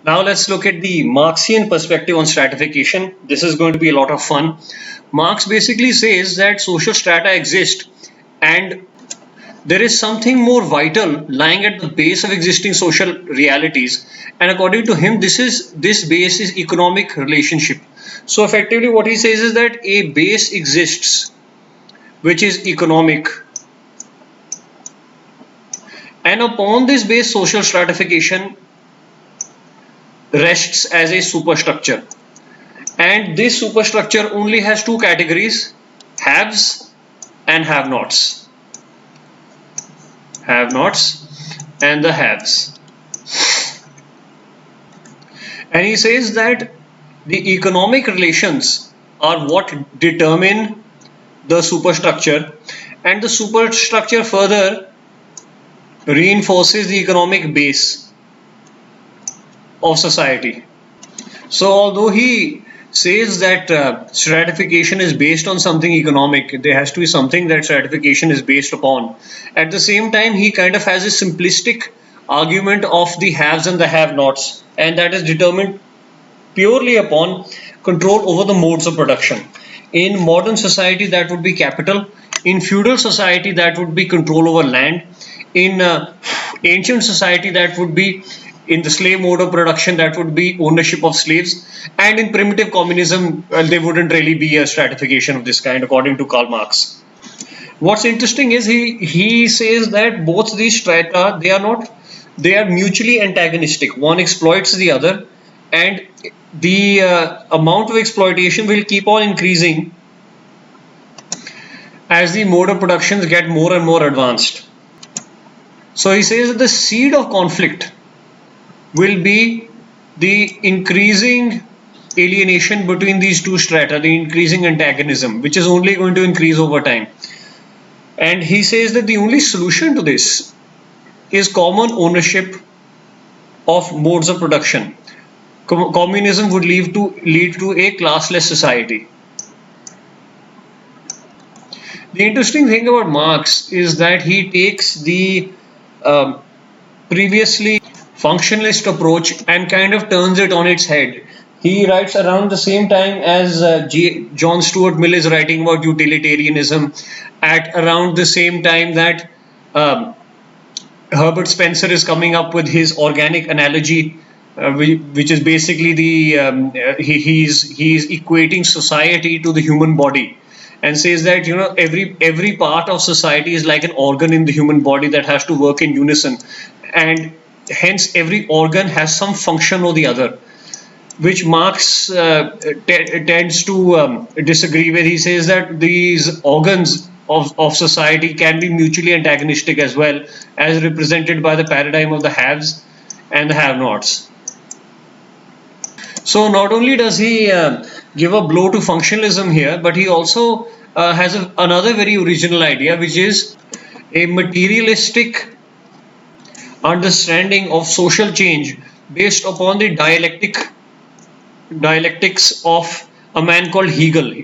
Now let's look at the Marxian perspective on stratification. This is going to be a lot of fun. Marx basically says that social strata exist and there is something more vital lying at the base of existing social realities. And according to him, this base is economic relationship. So effectively what he says is that a base exists which is economic, and upon this base social stratification rests as a superstructure. And this superstructure only has two categories: haves and have-nots. Have-nots and the haves. And he says that the economic relations are what determine the superstructure, and the superstructure further reinforces the economic base of society. So although he says that stratification is based on something economic, there has to be something that stratification is based upon. At the same time, he kind of has a simplistic argument of the haves and the have-nots, and that is determined purely upon control over the modes of production. In modern society, that would be capital. In feudal society, that would be control over land. In ancient society, that would be, in the slave mode of production, that would be ownership of slaves. And in primitive communism, well, there wouldn't really be a stratification of this kind, according to Karl Marx. What's interesting is he says that both these strata, they are mutually antagonistic. One exploits the other, and the amount of exploitation will keep on increasing as the mode of productions get more and more advanced. So he says that the seed of conflict will be the increasing alienation between these two strata, the increasing antagonism, which is only going to increase over time. And he says that the only solution to this is common ownership of modes of production. Communism would lead to a classless society. The interesting thing about Marx is that he takes the previously functionalist approach and kind of turns it on its head. He writes around the same time as John Stuart Mill is writing about utilitarianism, at around the same time that Herbert Spencer is coming up with his organic analogy, which is basically he's equating society to the human body, and says that every part of society is like an organ in the human body that has to work in unison, and hence every organ has some function or the other, which Marx tends to disagree with. He says that these organs of society can be mutually antagonistic as well, as represented by the paradigm of the haves and the have-nots. So not only does he give a blow to functionalism here, but he also has another very original idea, which is a materialistic understanding of social change based upon the dialectics of a man called Hegel.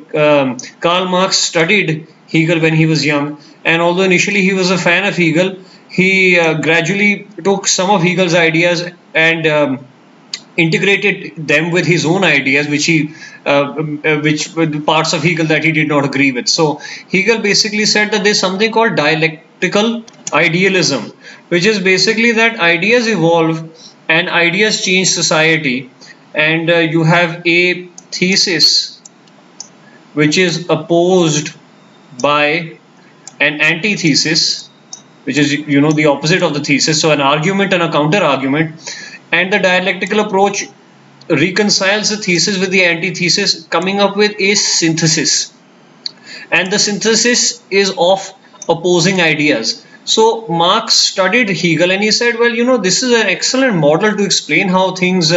Karl Marx studied Hegel when he was young, and although initially he was a fan of Hegel, he gradually took some of Hegel's ideas and integrated them with his own ideas, which were the parts of Hegel that he did not agree with. So Hegel basically said that there's something called dialectical idealism, which is basically that ideas evolve and ideas change society, and you have a thesis which is opposed by an antithesis, which is the opposite of the thesis. So an argument and a counter argument, and the dialectical approach reconciles the thesis with the antithesis, coming up with a synthesis, and the synthesis is of opposing ideas. So Marx studied Hegel and he said, well, this is an excellent model to explain how things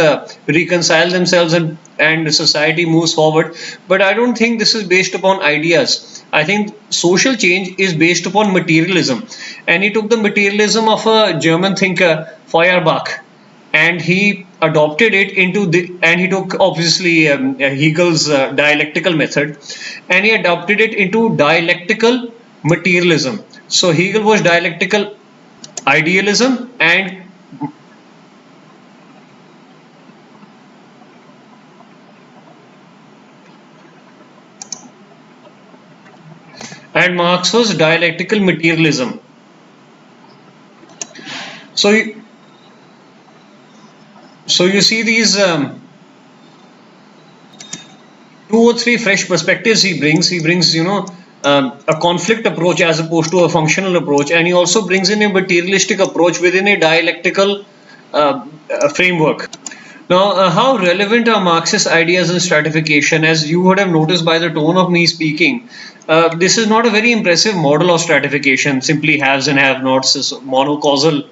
reconcile themselves and society moves forward. But I don't think this is based upon ideas. I think social change is based upon materialism. And he took the materialism of a German thinker, Feuerbach, and he adopted it and he took obviously Hegel's dialectical method, and he adopted it into dialectical materialism. So Hegel was dialectical idealism, and and Marx was dialectical materialism. So, so you see these two or three fresh perspectives he brings. He brings, a conflict approach as opposed to a functional approach, and he also brings in a materialistic approach within a dialectical framework. Now, how relevant are Marxist ideas in stratification? As you would have noticed by the tone of me speaking, this is not a very impressive model of stratification. Simply haves and have-nots, is monocausal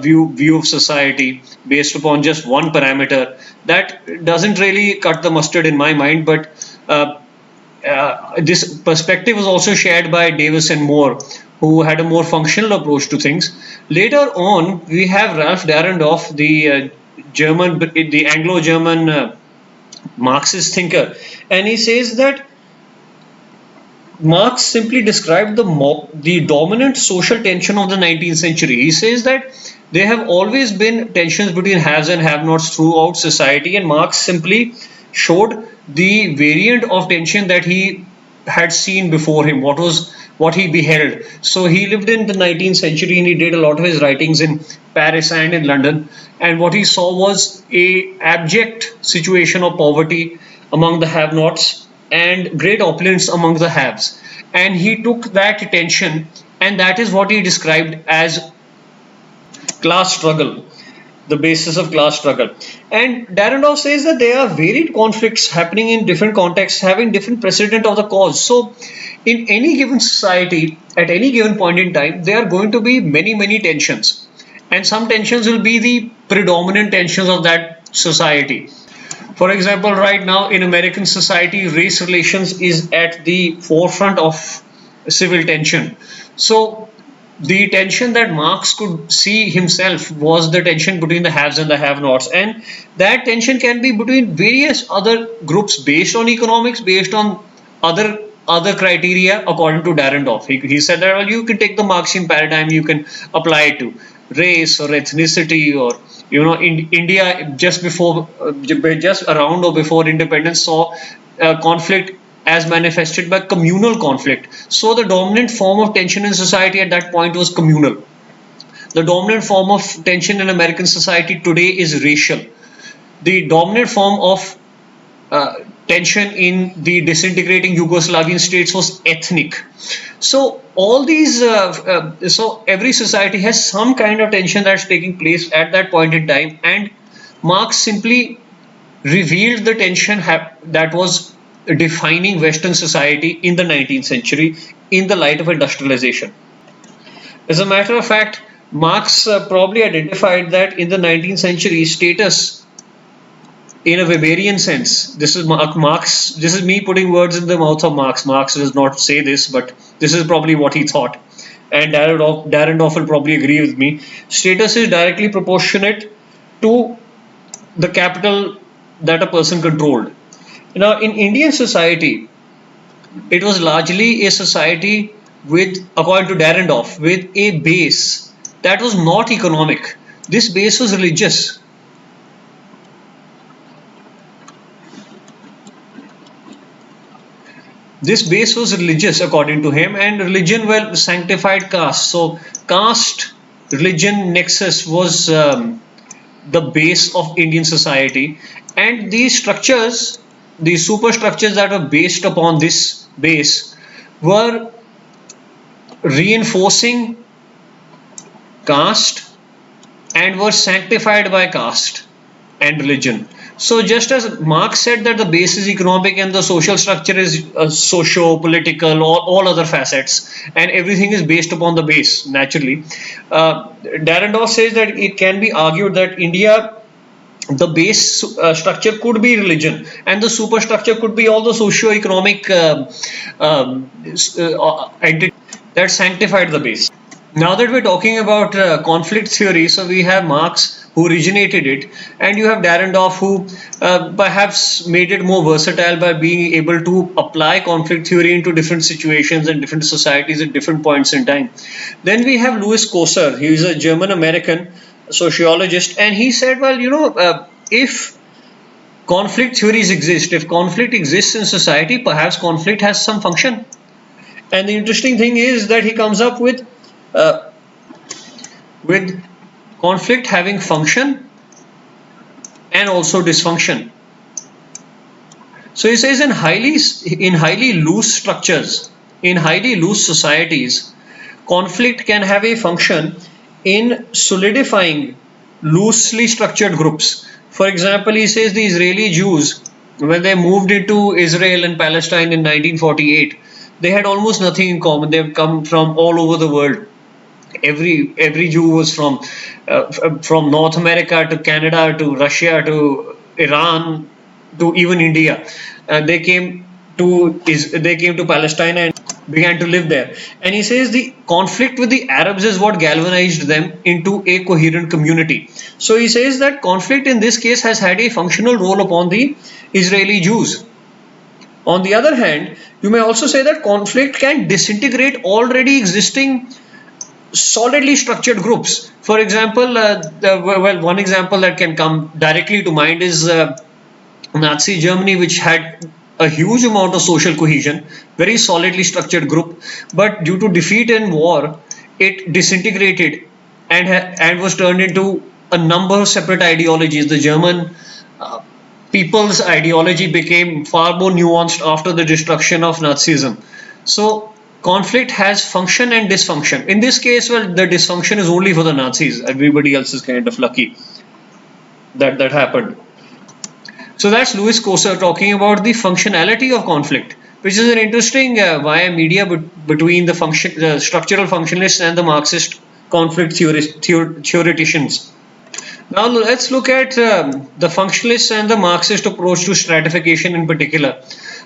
view of society based upon just one parameter. That doesn't really cut the mustard in my mind. But this perspective was also shared by Davis and Moore, who had a more functional approach to things. Later on, we have Ralph Dahrendorf, the Anglo-German Marxist thinker, and he says that Marx simply described the dominant social tension of the 19th century. He says that there have always been tensions between haves and have-nots throughout society, and Marx simply showed the variant of tension that he had seen before him, what he beheld. So he lived in the 19th century, and he did a lot of his writings in Paris and in London, and what he saw was a abject situation of poverty among the have-nots and great opulence among the haves. And he took that tension, and that is what he described as class struggle, the basis of class struggle. And Dahrendorf says that there are varied conflicts happening in different contexts, having different precedent of the cause. So, in any given society, at any given point in time, there are going to be many tensions, and some tensions will be the predominant tensions of that society. For example, right now in American society, race relations is at the forefront of civil tension. So the tension that Marx could see himself was the tension between the haves and the have-nots, and that tension can be between various other groups based on economics, based on other criteria. According to Dahrendorf, he said that, well, you can take the Marxian paradigm, you can apply it to race or ethnicity, or in India just around or before independence saw conflict as manifested by communal conflict. So the dominant form of tension in society at that point was communal. The dominant form of tension in American society today is racial. The dominant form of tension in the disintegrating Yugoslavian states was ethnic. So all these, so every society has some kind of tension that's taking place at that point in time, and Marx simply revealed the tension that was defining Western society in the 19th century in the light of industrialization. As a matter of fact, Marx probably identified that in the 19th century, status in a Weberian sense. This is Marx. This is me putting words in the mouth of Marx. Marx does not say this, but this is probably what he thought. And Dahrendorf will probably agree with me. Status is directly proportionate to the capital that a person controlled. Now, in Indian society, it was largely a society with, according to Dahrendorf, with a base that was not economic. This base was religious. This base was religious, according to him, and religion were sanctified caste. So, caste religion nexus was the base of Indian society, and these structures, these superstructures that were based upon this base, were reinforcing caste and were sanctified by caste and religion. So just as Marx said that the base is economic and the social structure is socio-political, or all other facets, and everything is based upon the base, naturally. Dahrendorf says that it can be argued that India, the base structure could be religion, and the superstructure could be all the socio-economic entity that sanctified the base. Now that we're talking about conflict theory, so we have Marx, who originated it, and you have Dahrendorf, who perhaps made it more versatile by being able to apply conflict theory into different situations and different societies at different points in time. Then we have Louis Kosar. He is a German-American sociologist, and he said, well, if conflict theories exist, if conflict exists in society, perhaps conflict has some function. And the interesting thing is that he comes up uh, with conflict having function and also dysfunction. So he says in highly loose structures, in highly loose societies, conflict can have a function in solidifying loosely structured groups. For example, he says the Israeli Jews, when they moved into Israel and Palestine in 1948, they had almost nothing in common. They've come from all over the world. Every Jew was from North America to Canada to Russia to Iran to even India. They came to Palestine and began to live there. And he says the conflict with the Arabs is what galvanized them into a coherent community. So he says that conflict in this case has had a functional role upon the Israeli Jews. On the other hand, you may also say that conflict can disintegrate already existing solidly structured groups. For example, one example that can come directly to mind is Nazi Germany, which had a huge amount of social cohesion, very solidly structured group, but due to defeat in war, it disintegrated and was turned into a number of separate ideologies. The German uh, people's ideology became far more nuanced after the destruction of Nazism. So conflict has function and dysfunction. In this case, well, the dysfunction is only for the Nazis. Everybody else is kind of lucky that that happened. So that's Louis Koser talking about the functionality of conflict, which is an interesting via media between the structural functionalists and the Marxist conflict theoreticians. Now let's look at the functionalists and the Marxist approach to stratification in particular.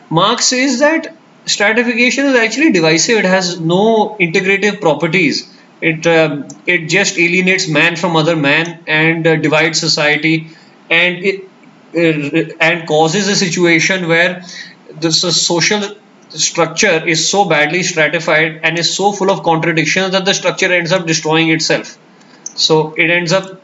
Marx says that stratification is actually divisive. It has no integrative properties. It just alienates man from other man and divides society, and and causes a situation where the social structure is so badly stratified and is so full of contradictions that the structure ends up destroying itself. So it ends up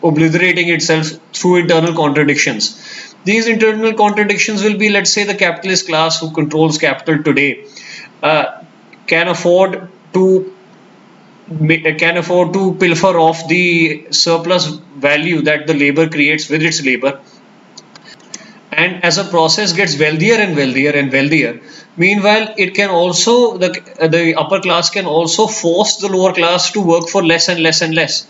obliterating itself through internal contradictions. These internal contradictions will be, let's say, the capitalist class who controls capital today can afford to pilfer off the surplus value that the labor creates with its labor, and as a process gets wealthier and wealthier and wealthier. Meanwhile, it can also the upper class can also force the lower class to work for less and less and less.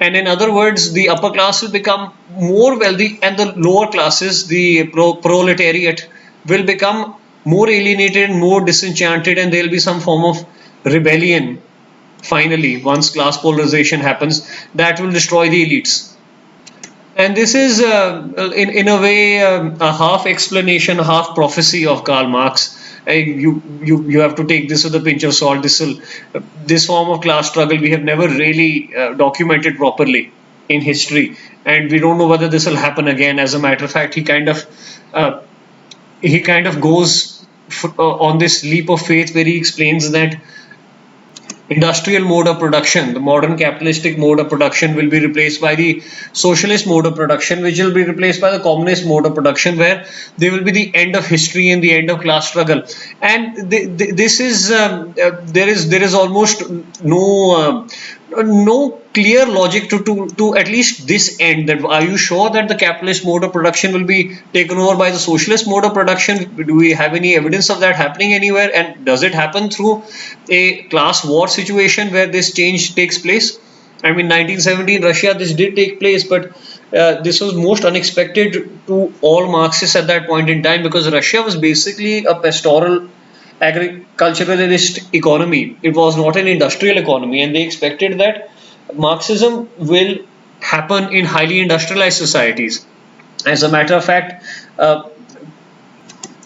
And in other words, the upper class will become more wealthy, and the lower classes, the proletariat, will become more alienated, more disenchanted, and there will be some form of rebellion. Finally, once class polarization happens, that will destroy the elites. And this is, in a way, a half explanation, half prophecy of Karl Marx. You have to take this with a pinch of salt. This form of class struggle we have never really documented properly in history, and we don't know whether this will happen again. As a matter of fact, uh, he kind of goes on this leap of faith where he explains that industrial mode of production, the modern capitalistic mode of production, will be replaced by the socialist mode of production, which will be replaced by the communist mode of production, where there will be the end of history and the end of class struggle. And this is there is almost no clear logic to at least this end. That are you sure that the capitalist mode of production will be taken over by the socialist mode of production? Do we have any evidence of that happening anywhere? And does it happen through a class war situation where this change takes place? I mean, 1917 Russia, this did take place, but this was most unexpected to all Marxists at that point in time, because Russia was basically a pastoral agriculturalist economy. It was not an industrial economy, and they expected that Marxism will happen in highly industrialized societies. As a matter of fact,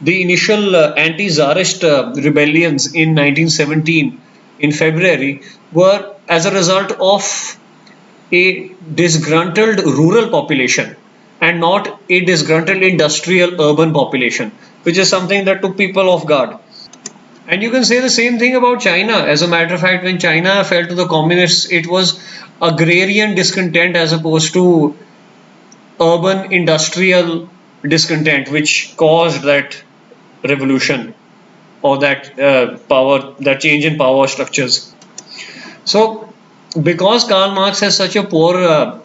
the initial anti-Tsarist rebellions in 1917 in February were as a result of a disgruntled rural population and not a disgruntled industrial urban population, which is something that took people off guard. And you can say the same thing about China. As a matter of fact, when China fell to the communists, it was agrarian discontent as opposed to urban industrial discontent which caused that revolution. or that power, that change in power structures. So, because Karl Marx has such a poor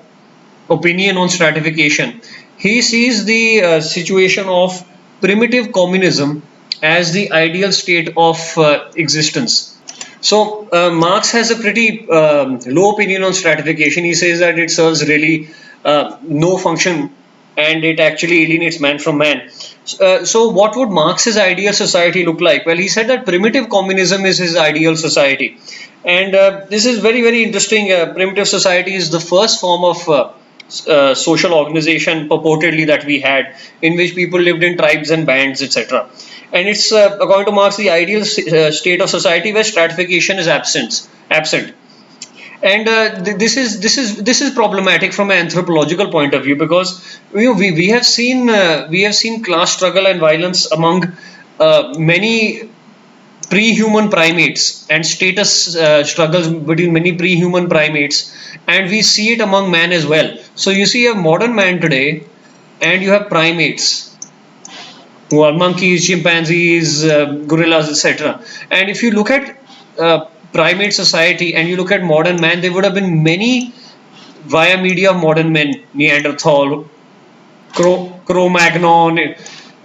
opinion on stratification, he sees the situation of primitive communism as the ideal state of existence. So Marx has a pretty low opinion on stratification. He says that it serves really no function, and it actually alienates man from man. So what would Marx's ideal society look like? Well, he said that primitive communism is his ideal society, and this is very very interesting. Primitive society is the first form of social organization purportedly that we had, in which people lived in tribes and bands, etc. And it's according to Marx the ideal state of society where stratification is absent. And this is problematic from an anthropological point of view, because we have seen class struggle and violence among many pre-human primates, and status struggles between many pre-human primates, and we see it among man as well. So you see a modern man today, and you have primates who are monkeys, chimpanzees, gorillas, etc. And if you look at primate society and you look at modern man, there would have been many via media of modern men: Neanderthal, Cro-Magnon,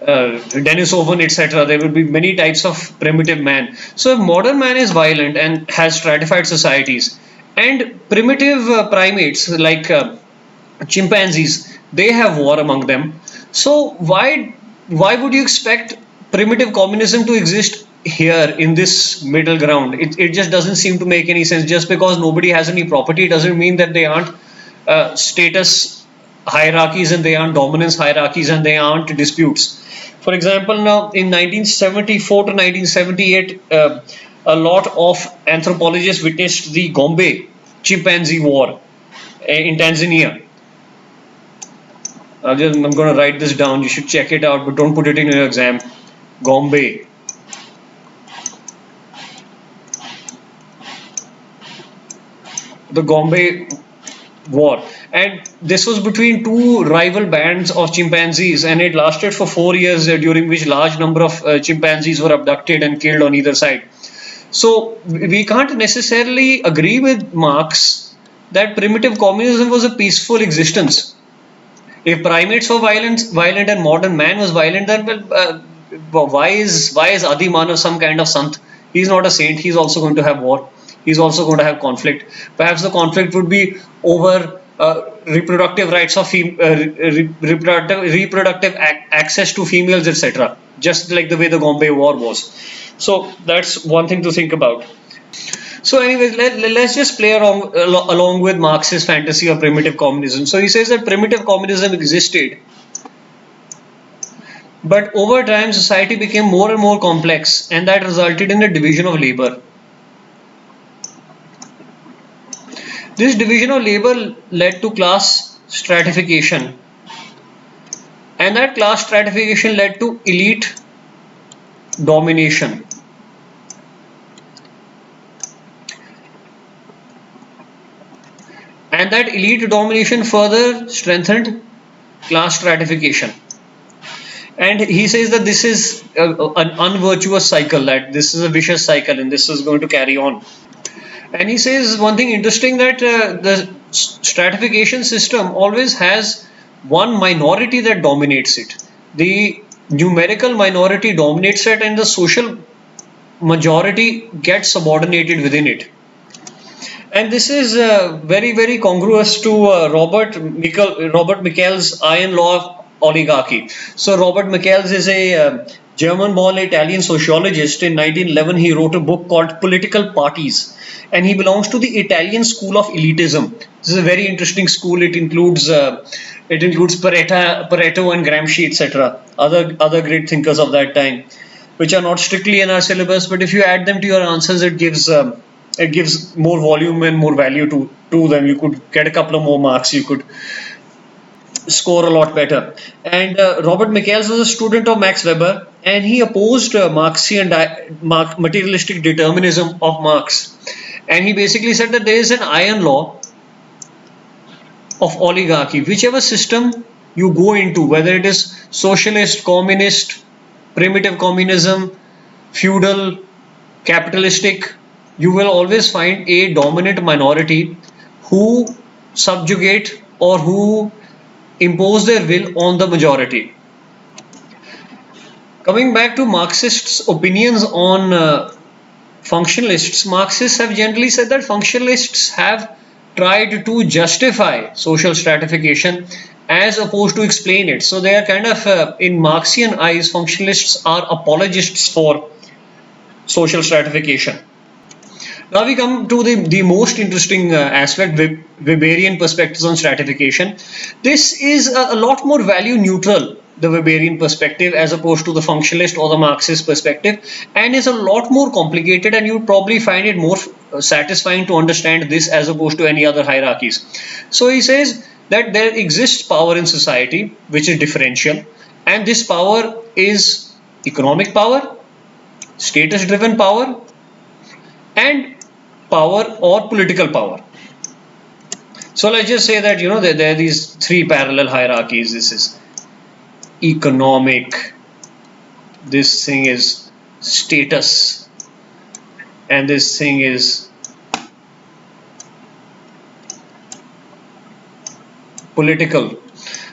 Denisovan, etc. There will be many types of primitive man. So if modern man is violent and has stratified societies, and primitive primates like chimpanzees, they have war among them. So why would you expect primitive communism to exist here in this middle ground? It just doesn't seem to make any sense. Just because nobody has any property doesn't mean that they aren't status hierarchies, and they aren't dominance hierarchies, and they aren't disputes. For example, now in 1974 to 1978, a lot of anthropologists witnessed the Gombe chimpanzee war in Tanzania. I'm going to write this down. You should check it out, but don't put it in your exam. Gombe. The Gombe war. And this was between two rival bands of chimpanzees, and it lasted for 4 years, during which large number of chimpanzees were abducted and killed on either side. So we can't necessarily agree with Marx that primitive communism was a peaceful existence. If primates were violent and modern man was violent, then why is Adi Manav some kind of sant? He's not a saint. He's also going to have war. He's also going to have conflict. Perhaps the conflict would be over reproductive rights of reproductive access to females, etc. Just like the way the Gombe War was. So that's one thing to think about. So anyways, let's just play along with Marx's fantasy of primitive communism. So he says that primitive communism existed, but over time society became more and more complex, and that resulted in the division of labor. This division of labor led to class stratification, and that class stratification led to elite domination. And that elite domination further strengthened class stratification. And he says that this is an unvirtuous cycle, that this is a vicious cycle, and this is going to carry on. And he says one thing interesting, that the stratification system always has one minority that dominates it. The numerical minority dominates it, and the social majority gets subordinated within it. And this is very, very congruous to Robert Michels' iron law of oligarchy. So Robert Michels is a German-born Italian sociologist. In 1911, he wrote a book called Political Parties, and he belongs to the Italian school of elitism. This is a very interesting school. It includes Pareto and Gramsci, etc. Other great thinkers of that time, which are not strictly in our syllabus, but if you add them to your answers, it gives more volume and more value to them. You could get a couple of more marks. You could score a lot better. And Robert Michels was a student of Max Weber, and he opposed Marxian materialistic determinism of Marx. And he basically said that there is an iron law of oligarchy. Whichever system you go into, whether it is socialist, communist, primitive communism, feudal, capitalistic, you will always find a dominant minority who subjugate or who impose their will on the majority. Coming back to Marxists' opinions on functionalists, Marxists have generally said that functionalists have tried to justify social stratification as opposed to explain it. So they are kind of, in Marxian eyes, functionalists are apologists for social stratification. Now we come to the most interesting aspect, Weberian perspectives on stratification. This is a lot more value neutral, the Weberian perspective, as opposed to the functionalist or the Marxist perspective, and is a lot more complicated, and you probably find it more satisfying to understand this as opposed to any other hierarchies. So he says that there exists power in society which is differential, and this power is economic power, status driven power, and power or political power. So let's just say that there are these three parallel hierarchies. This is economic, this thing is status, and this thing is political.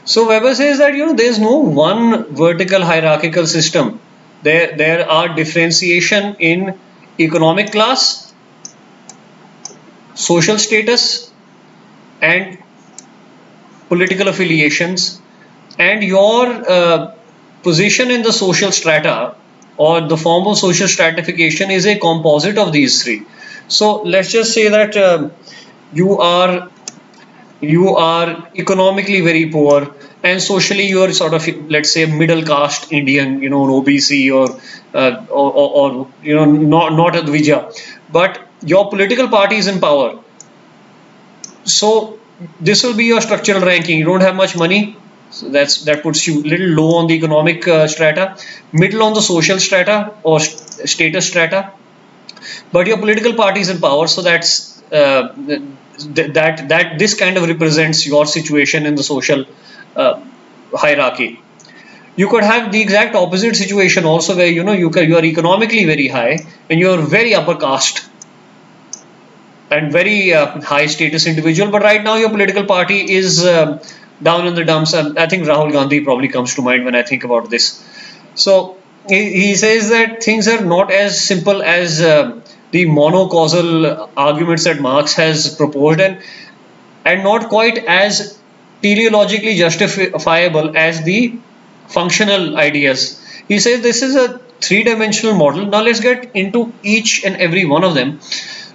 So Weber says that there is no one vertical hierarchical system. There are differentiation in economic class, social status, and political affiliations, and your position in the social strata or the form of social stratification is a composite of these three. So let's just say that you are economically very poor, and socially you are sort of, let's say, middle caste Indian, an OBC or not a Dvija, but your political party is in power. So this will be your structural ranking. You don't have much money, so that puts you a little low on the economic strata, middle on the social strata or status strata, but your political party is in power. So that's that this kind of represents your situation in the social hierarchy. You could have the exact opposite situation also, where you are economically very high and you are very upper caste and very high status individual, but right now your political party is down in the dumps. I think Rahul Gandhi probably comes to mind when I think about this. So he says that things are not as simple as the monocausal arguments that Marx has proposed, and not quite as teleologically justifiable as the functional ideas. He says this is a three-dimensional model. Now let's get into each and every one of them.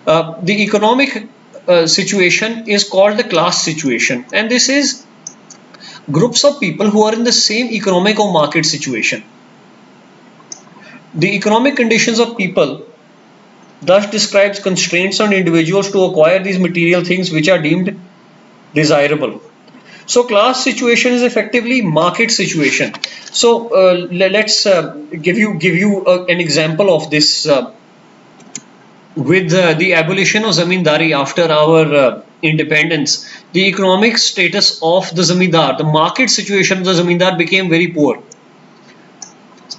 The economic situation is called the class situation, and this is groups of people who are in the same economic or market situation. The economic conditions of people thus describes constraints on individuals to acquire these material things which are deemed desirable. So class situation is effectively market situation. So let's give you an example of this with the abolition of zamindari after our independence. The economic status of the zamindar, the market situation of the zamindar became very poor,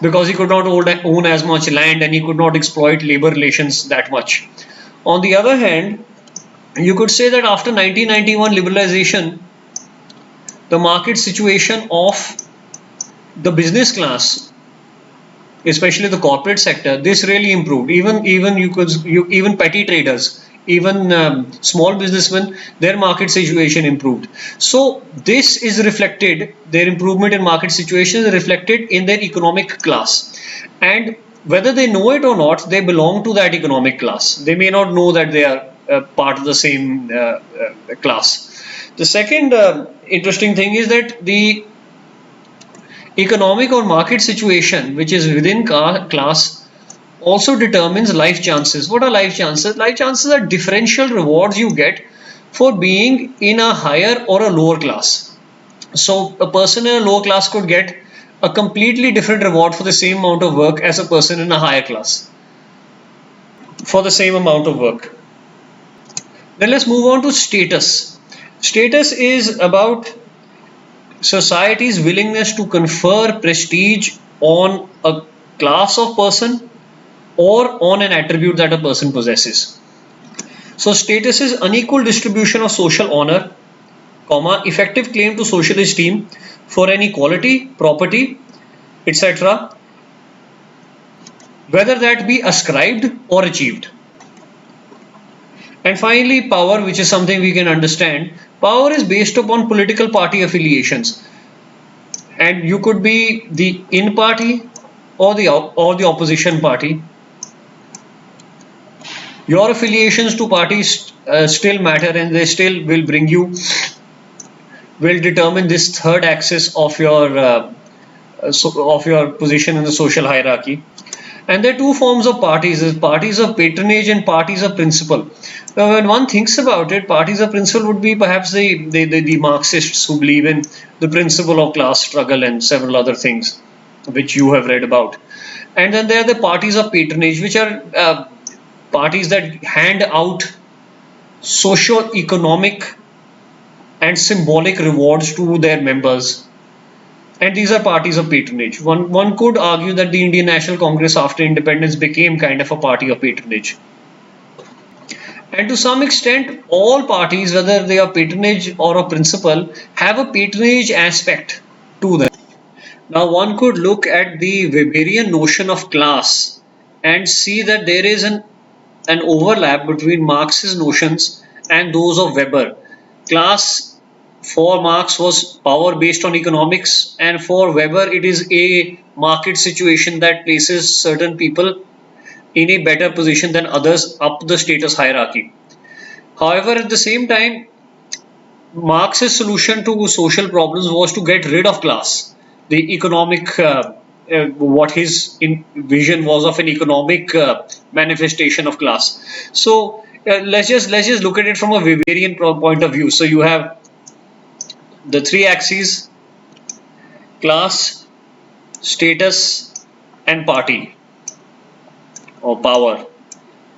because he could not own as much land and he could not exploit labor relations that much. On the other hand, you could say that after 1991 liberalization, the market situation of the business class, especially the corporate sector, this really improved. Even petty traders, even small businessmen, their market situation improved. So this is reflected, their improvement in market situation is reflected in their economic class, and whether they know it or not, they belong to that economic class. They may not know that they are part of the same class. The second interesting thing is that the economic or market situation which is within class also determines life chances. What are life chances? Life chances are differential rewards you get for being in a higher or a lower class. So a person in a lower class could get a completely different reward for the same amount of work as a person in a higher class for the same amount of work. Then let's move on to status. Status is about society's willingness to confer prestige on a class of person or on an attribute that a person possesses. So status is unequal distribution of social honor, comma, effective claim to social esteem for any quality, property, etc., whether that be ascribed or achieved. And finally, power, which is something we can understand. Power is based upon political party affiliations, and you could be the in party or the opposition party. Your affiliations to parties still matter, and they still will determine this third axis of your position in the social hierarchy. And there are two forms of parties: there's parties of patronage and parties of principle. Now, when one thinks about it, parties of principle would be perhaps the Marxists who believe in the principle of class struggle and several other things which you have read about. And then there are the parties of patronage, which are parties that hand out socio-economic and symbolic rewards to their members. And these are parties of patronage. One could argue that the Indian National Congress after independence became kind of a party of patronage. And to some extent, all parties, whether they are patronage or a principle, have a patronage aspect to them. Now, one could look at the Weberian notion of class and see that there is an overlap between Marx's notions and those of Weber. Class for Marx was power based on economics, and for Weber, it is a market situation that places certain people in a better position than others up the status hierarchy. However, at the same time, Marx's solution to social problems was to get rid of class. The economic, what his vision was of an economic manifestation of class. So let's just look at it from a Weberian point of view. So you have the three axes: class, status, and party or power.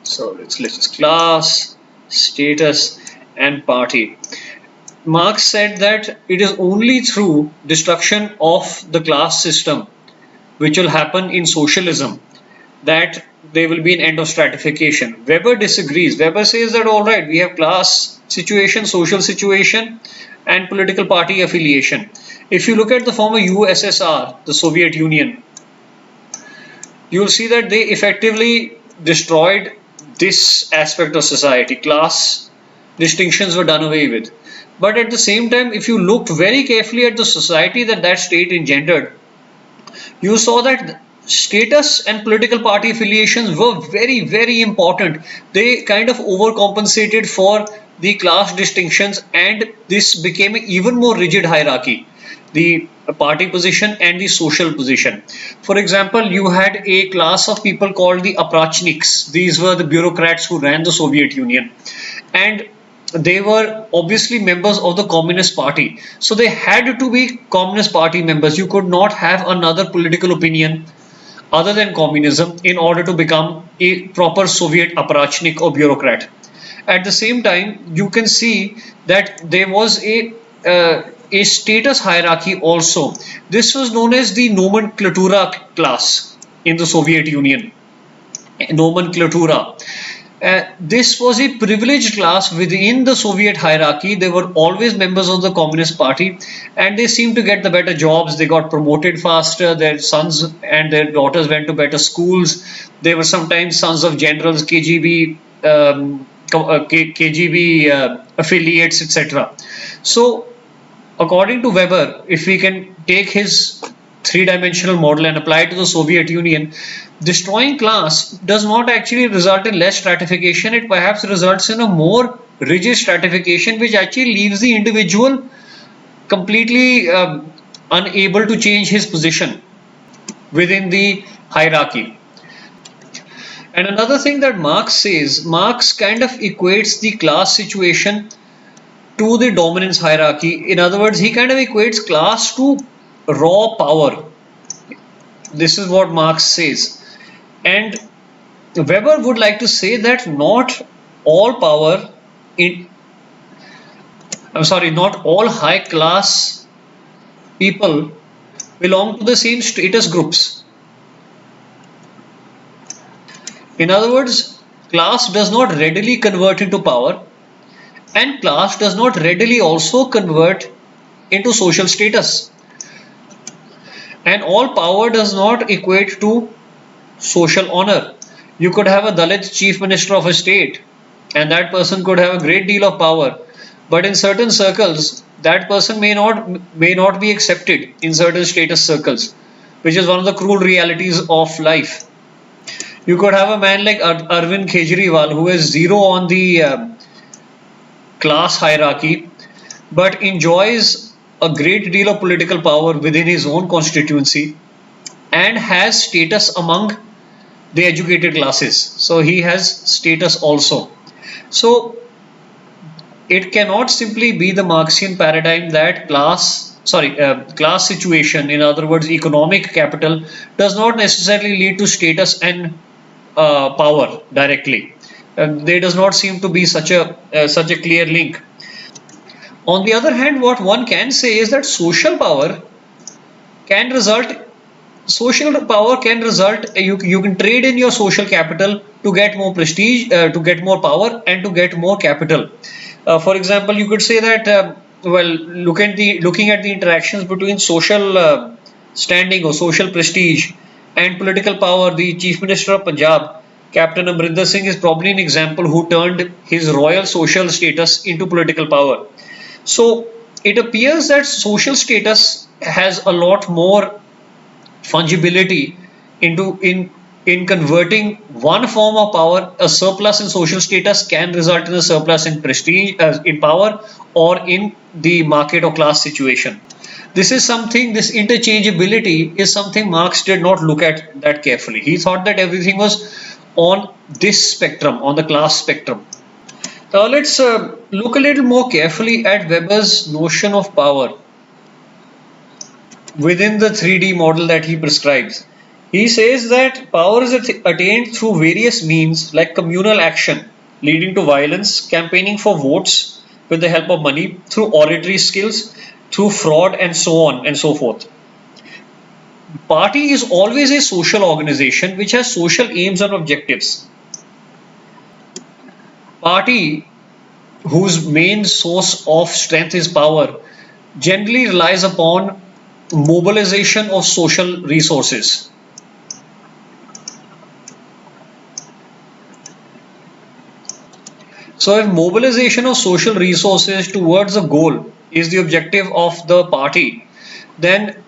So let's just class, status, and party. Marx said that it is only through destruction of the class system, which will happen in socialism, that there will be an end of stratification. Weber disagrees. Weber says that all right, we have class situation, social situation, and political party affiliation. If you look at the former USSR, the Soviet Union, you will see that they effectively destroyed this aspect of society. Class distinctions were done away with. But at the same time, if you looked very carefully at the society that state engendered, you saw that status and political party affiliations were very, very important. They kind of overcompensated for the class distinctions, and this became an even more rigid hierarchy: the party position and the social position. For example, you had a class of people called the Aprachniks. These were the bureaucrats who ran the Soviet Union, and they were obviously members of the Communist Party. So they had to be Communist Party members. You could not have another political opinion other than communism in order to become a proper Soviet Aprachnik or bureaucrat. At the same time, you can see that there was a status hierarchy also. This was known as the nomenklatura class in the Soviet Union. Nomenklatura. This was a privileged class within the Soviet hierarchy. They were always members of the Communist Party, and they seemed to get the better jobs. They got promoted faster. Their sons and their daughters went to better schools. They were sometimes sons of generals, KGB affiliates, etc. So, according to Weber, if we can take his three-dimensional model and apply it to the Soviet Union, destroying class does not actually result in less stratification. It perhaps results in a more rigid stratification, which actually leaves the individual completely unable to change his position within the hierarchy. And another thing that Marx says, Marx kind of equates the class situation to the dominance hierarchy. In other words, he kind of equates class to raw power. This is what Marx says. And Weber would like to say that not all power not all high class people belong to the same status groups. In other words, class does not readily convert into power, and class does not readily also convert into social status. And all power does not equate to social honor. You could have a Dalit chief minister of a state, and that person could have a great deal of power, but in certain circles, that person may not be accepted in certain status circles, which is one of the cruel realities of life. You could have a man like Arvind Kejriwal who is zero on the class hierarchy, but enjoys a great deal of political power within his own constituency and has status among the educated classes. So he has status also. So it cannot simply be the Marxian paradigm that class situation, in other words, economic capital, does not necessarily lead to status and power directly. There does not seem to be such a clear link. On the other hand, what one can say is that can result social power can result you can trade in your social capital to get more prestige, to get more power, and to get more capital. For example, you could say that looking at the interactions between social standing or social prestige and political power, the chief minister of Punjab, Captain Amrinder Singh, is probably an example who turned his royal social status into political power. So it appears that social status has a lot more fungibility in converting one form of power. A surplus in social status can result in a surplus in prestige, in power, or in the market or class situation. This interchangeability is something Marx did not look at that carefully. He thought that everything was on this spectrum, on the class spectrum. Now let's look a little more carefully at Weber's notion of power within the 3D model that he prescribes. He says that power is attained through various means like communal action leading to violence, campaigning for votes with the help of money, through oratory skills, through fraud, and so on and so forth. Party is always a social organization which has social aims and objectives. Party, whose main source of strength is power, generally relies upon mobilization of social resources. So if mobilization of social resources towards a goal is the objective of the party, then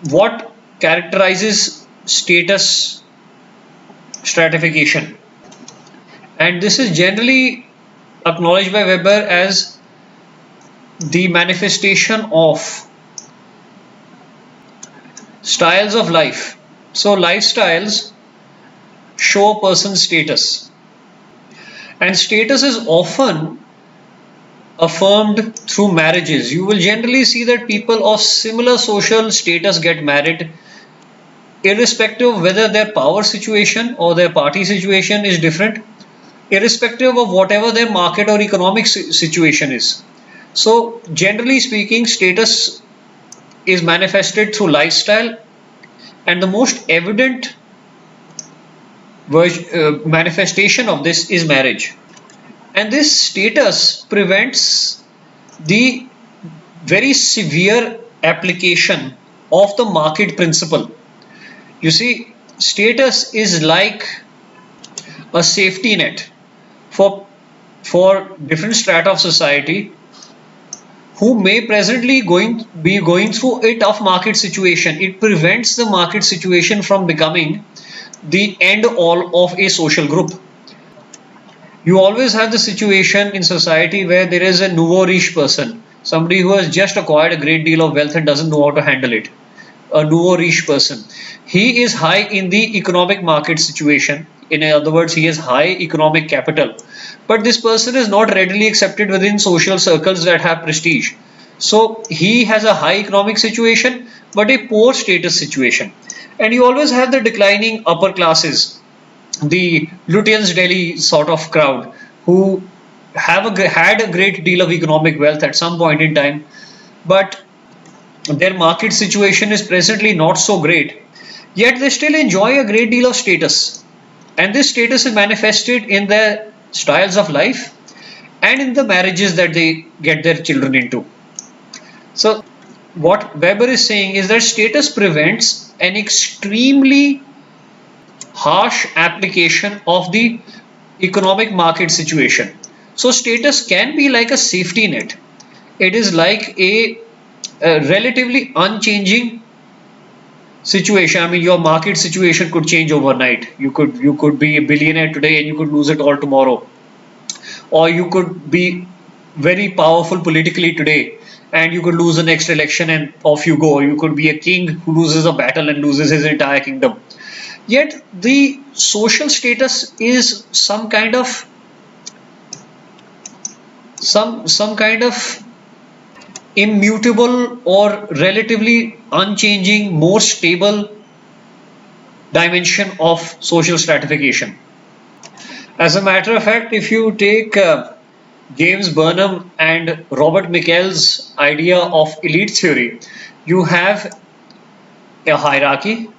what characterizes status stratification? And this is generally acknowledged by Weber as the manifestation of styles of life. So lifestyles show a person's status. And status is often affirmed through marriages. You will generally see that people of similar social status get married, irrespective of whether their power situation or their party situation is different, irrespective of whatever their market or economic situation is. So, generally speaking, status is manifested through lifestyle, and the most evident manifestation of this is marriage. And this status prevents the very severe application of the market principle. You see, status is like a safety net for different strata of society who may presently be going through a tough market situation. It prevents the market situation from becoming the end all of a social group. You always have the situation in society where there is a nouveau riche person, somebody who has just acquired a great deal of wealth and doesn't know how to handle it. A nouveau riche person. He is high in the economic market situation. In other words, he has high economic capital. But this person is not readily accepted within social circles that have prestige. So he has a high economic situation, but a poor status situation. And you always have the declining upper classes, the Lutyens Delhi sort of crowd, who had a great deal of economic wealth at some point in time, but their market situation is presently not so great, yet they still enjoy a great deal of status. And this status is manifested in their styles of life and in the marriages that they get their children into. So what Weber is saying is that status prevents an extremely harsh application of the economic market situation. So status can be like a safety net. It is like a relatively unchanging situation. I mean, your market situation could change overnight. You could be a billionaire today and you could lose it all tomorrow, or you could be very powerful politically today and you could lose the next election and off you go. You could be a king who loses a battle and loses his entire kingdom. Yet the social status is some kind of immutable or relatively unchanging, more stable dimension of social stratification. As a matter of fact, if you take James Burnham and Robert Michels' idea of elite theory, you have a hierarchy,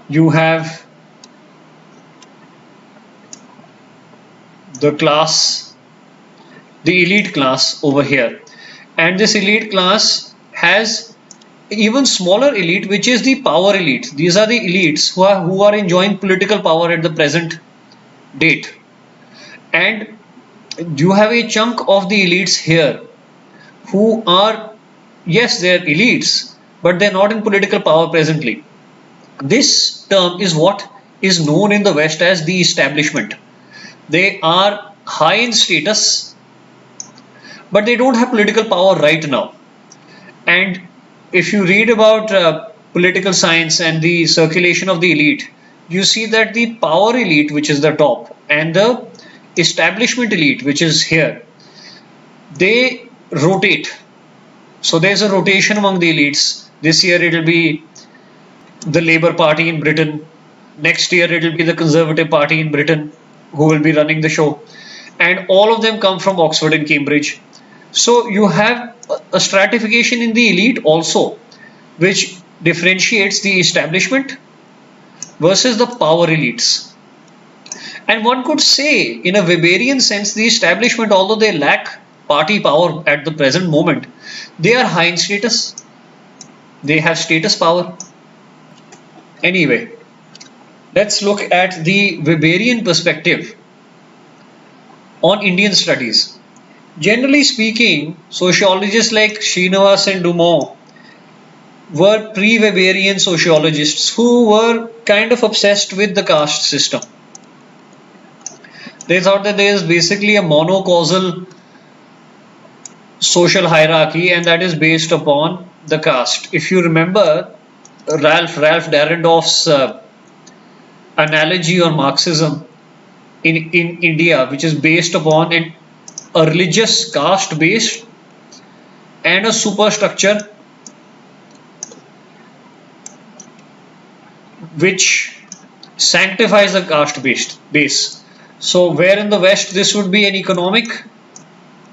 you have the class, the elite class over here, and this elite class has even smaller elite, which is the power elite. These are the elites who are enjoying political power at the present date, and you have a chunk of the elites here who are, yes, they're elites, but they're not in political power presently. This term is what is known in the West as the establishment. They are high in status, but they don't have political power right now. And if you read about political science and the circulation of the elite, you see that the power elite, which is the top, and the establishment elite, which is here, they rotate. So there's a rotation among the elites. This year it will be the Labour Party in Britain. Next year it will be the Conservative Party in Britain who will be running the show. And all of them come from Oxford and Cambridge. So you have a stratification in the elite also, which differentiates the establishment versus the power elites. And one could say, in a Weberian sense, the establishment, although they lack party power at the present moment, they are high in status. They have status power. Anyway, let's look at the Weberian perspective on Indian studies. Generally speaking, sociologists like Srinivas and Dumont were pre-Weberian sociologists who were kind of obsessed with the caste system. They thought that there is basically a monocausal social hierarchy, and that is based upon the caste. If you remember Ralph Dahrendorf's analogy on Marxism in India, which is based upon a religious caste base and a superstructure which sanctifies the caste base. So where in the West this would be an economic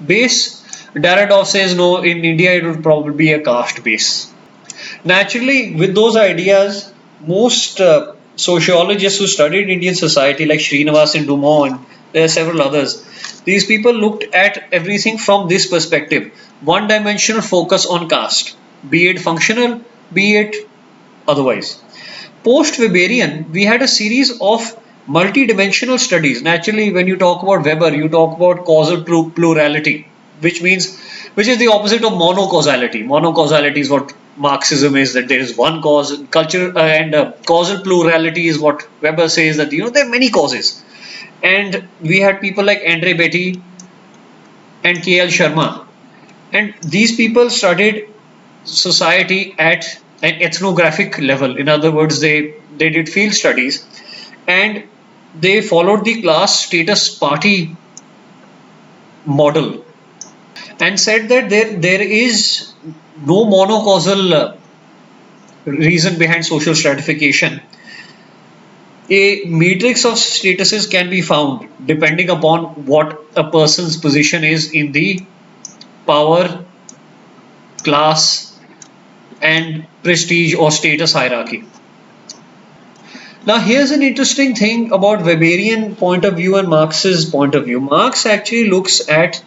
base, Dahrendorf says no, in India it would probably be a caste base. Naturally, with those ideas, most sociologists who studied Indian society like Srinivas and Dumont, and there are several others, these people looked at everything from this perspective, one-dimensional focus on caste, be it functional, be it otherwise. Post-Weberian, we had a series of multi-dimensional studies. Naturally, when you talk about Weber, you talk about causal plurality, which is the opposite of monocausality. Monocausality is what Marxism is, that there is one cause. Culture and causal plurality is what Weber says, that there are many causes. And we had people like Andre Betty and K.L. Sharma, and these people studied society at an ethnographic level. In other words, they did field studies and they followed the class status party model and said that there is no monocausal reason behind social stratification. A matrix of statuses can be found depending upon what a person's position is in the power, class, and prestige or status hierarchy. Now, here's an interesting thing about Weberian point of view and Marx's point of view. Marx actually looks at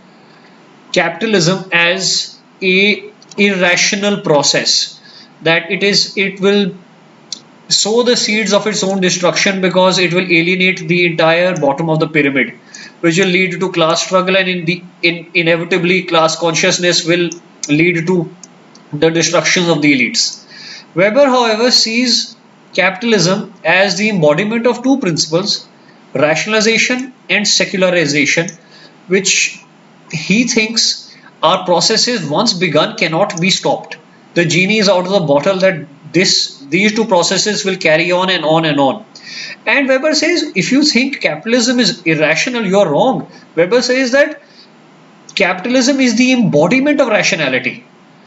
capitalism as a irrational process, that it will sow the seeds of its own destruction because it will alienate the entire bottom of the pyramid, which will lead to class struggle, and inevitably class consciousness will lead to the destruction of the elites. Weber, however, sees capitalism as the embodiment of two principles, rationalization and secularization, which he thinks are processes once begun cannot be stopped. The genie is out of the bottle, that these two processes will carry on and on and on. And Weber says, if you think capitalism is irrational, you are wrong. Weber says that capitalism is the embodiment of rationality,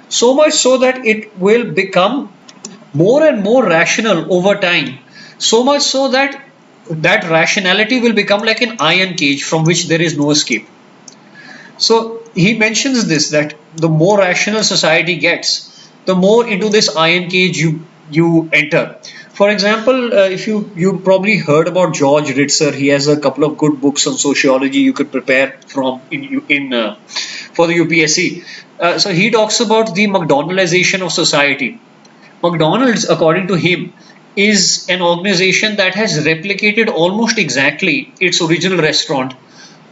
so much so that it will become more and more rational over time, so much so that that rationality will become like an iron cage from which there is no escape. So he mentions this, that the more rational society gets, the more into this iron cage you enter. For example, if you probably heard about George Ritzer. He has a couple of good books on sociology you could prepare from in for the UPSC. So he talks about the McDonaldization of society. McDonald's, according to him, is an organization that has replicated almost exactly its original restaurant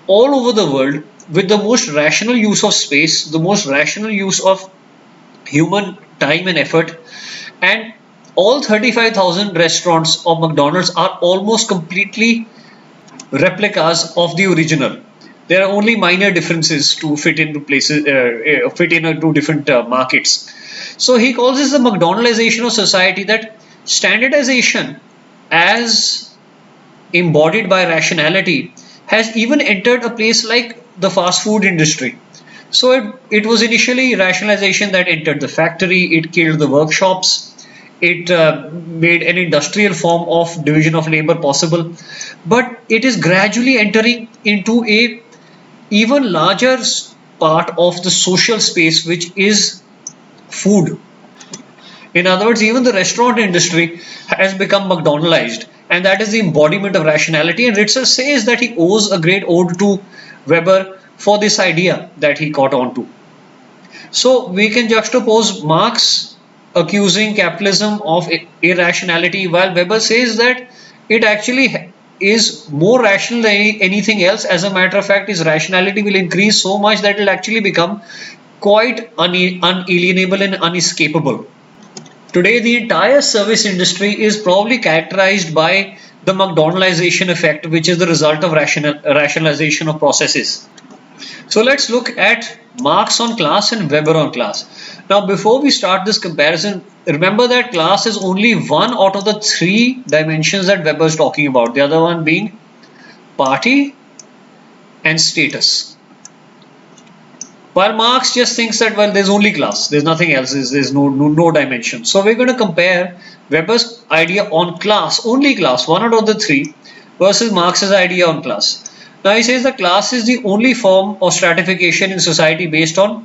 all over the world, with the most rational use of space, the most rational use of human time and effort, and all 35,000 restaurants of McDonald's are almost completely replicas of the original. There are only minor differences to fit into places, fit into different markets. So he calls this the McDonaldization of society, that standardization as embodied by rationality has even entered a place like the fast food industry. So it was initially rationalization that entered the factory, it killed the workshops, it made an industrial form of division of labor possible, but it is gradually entering into a even larger part of the social space, which is food. In other words, even the restaurant industry has become McDonaldized, and that is the embodiment of rationality. And Ritzer says that he owes a great ode to Weber for this idea that he caught on to. So we can juxtapose Marx accusing capitalism of irrationality, while Weber says that it actually is more rational than anything else. As a matter of fact, his rationality will increase so much that it will actually become quite unalienable and unescapable. Today, the entire service industry is probably characterized by the McDonaldization effect, which is the result of rationalization of processes. So let's look at Marx on class and Weber on class. Now, before we start this comparison, remember that class is only one out of the three dimensions that Weber is talking about. The other one being party and status. While Marx just thinks that, well, there's only class, there's nothing else, there's no dimension. So we're going to compare Weber's idea on class, only class, one out of the three, versus Marx's idea on class. Now he says that class is the only form of stratification in society based on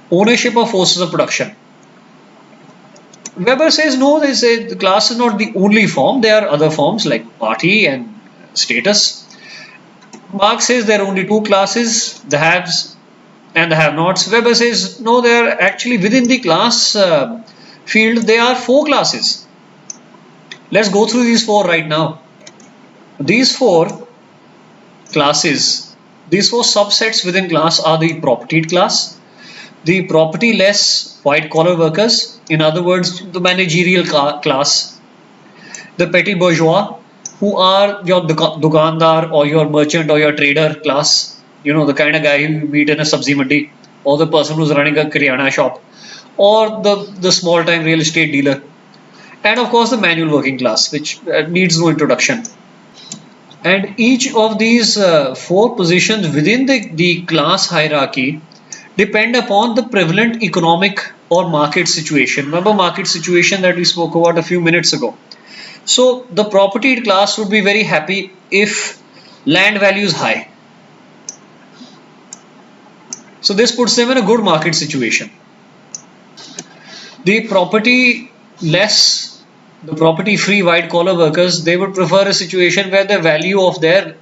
ownership of forces of production. Weber says no, they say the class is not the only form, there are other forms like party and status. Marx says there are only two classes, the haves and the have-nots. Weber says no, they are actually within the class field, there are four classes. Let's go through these four right now. These four classes, these four subsets within class are the propertied class, the property-less white-collar workers, in other words, the managerial class, the petty bourgeois, who are your dukandar or your merchant or your trader class, you know, the kind of guy you meet in a sabzi mandi, or the person who's running a kiryana shop, or the small-time real estate dealer, and of course the manual working class, which needs no introduction. And each of these four positions within the class hierarchy depend upon the prevalent economic or market situation. Remember market situation that we spoke about a few minutes ago. So the propertied class would be very happy if land value is high. So this puts them in a good market situation. The the property free white collar workers, they would prefer a situation where the value of their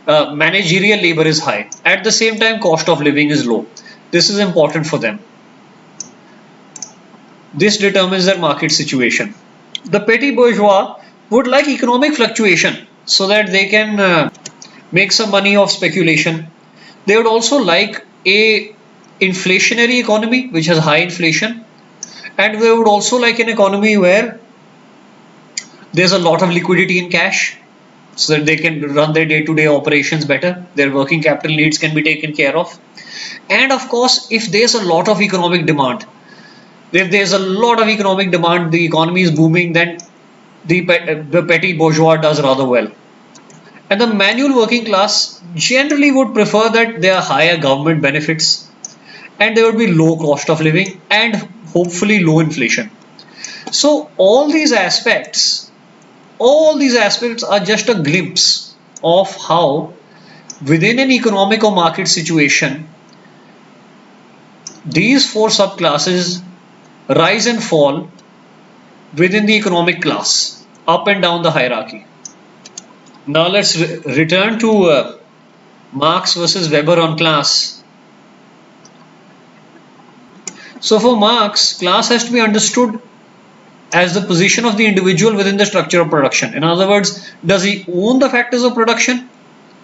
managerial labor is high. At the same time, cost of living is low. This is important for them. This determines their market situation. The petty bourgeois would like economic fluctuation so that they can make some money off speculation. They would also like a inflationary economy which has high inflation, and they would also like an economy where there's a lot of liquidity in cash so that they can run their day-to-day operations better. Their working capital needs can be taken care of. And of course, if there's a lot of economic demand, the economy is booming, then the petty bourgeois does rather well. And the manual working class generally would prefer that there are higher government benefits and there would be low cost of living and hopefully low inflation. So all these aspects are just a glimpse of how within an economic or market situation these four subclasses rise and fall within the economic class, up and down the hierarchy. Now let's return to Marx versus Weber on class. So for Marx, class has to be understood as the position of the individual within the structure of production. In other words, does he own the factors of production?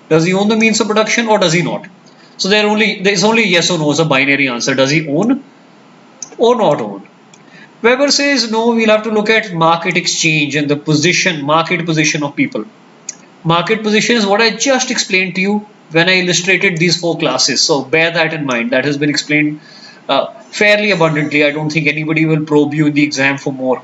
Does he own the means of production, or does he not? So there is only yes or no as a binary answer. Does he own or not own? Weber says no, we'll have to look at market exchange and the market position of people. Market position is what I just explained to you when I illustrated these four classes. So bear that in mind. That has been explained fairly abundantly. I don't think anybody will probe you in the exam for more.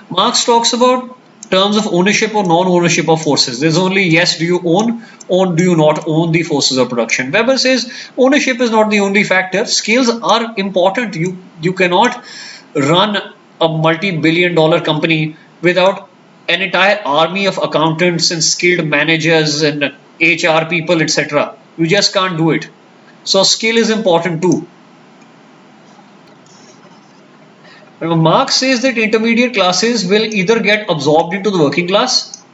Marx talks about terms of ownership or non-ownership of forces. There's only yes, do you own or do you not own the forces of production. Weber says ownership is not the only factor. Skills are important. You cannot run a multi-billion-dollar company without an entire army of accountants and skilled managers and HR people, etc. You just can't do it. So skill is important too. Marx says that intermediate classes will either get absorbed into the working class,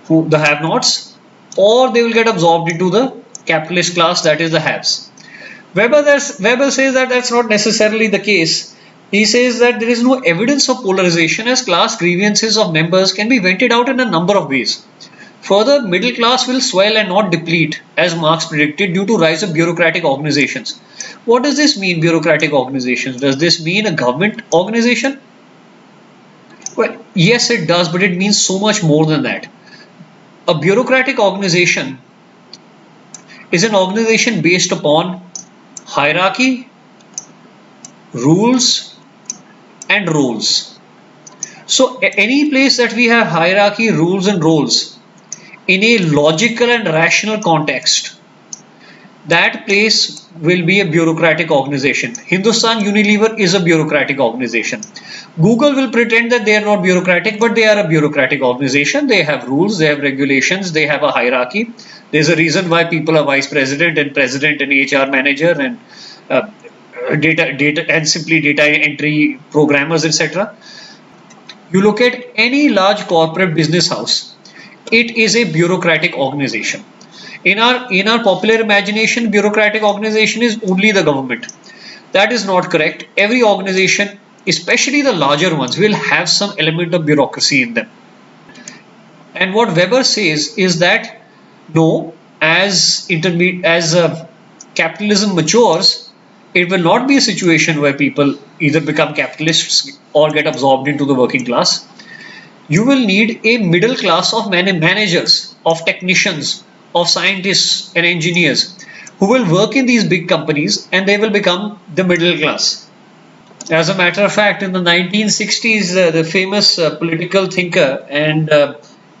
the have-nots, or they will get absorbed into the capitalist class, that is the haves. Weber says that that's not necessarily the case. He says that there is no evidence of polarization, as class grievances of members can be vented out in a number of ways. Further, middle class will swell and not deplete, as Marx predicted, due to rise of bureaucratic organizations. What does this mean, bureaucratic organizations? Does this mean a government organization? Well, yes, it does, but it means so much more than that. A bureaucratic organization is an organization based upon hierarchy, rules, and roles. So any place that we have hierarchy, rules, and roles in a logical and rational context, that place will be a bureaucratic organization. Hindustan Unilever is a bureaucratic organization. Google will pretend that they are not bureaucratic, but they are a bureaucratic organization. They have rules, they have regulations, they have a hierarchy. There's a reason why people are vice president and HR manager and data entry programmers, etc. You look at any large corporate business house, it is a bureaucratic organization. In our popular imagination, bureaucratic organization is only the government. That is not correct. Every organization, especially the larger ones, will have some element of bureaucracy in them. And what Weber says is that no, as capitalism matures, it will not be a situation where people either become capitalists or get absorbed into the working class. You will need a middle class of managers, of technicians, of scientists and engineers who will work in these big companies, and they will become the middle class. As a matter of fact, in the 1960s, the famous political thinker and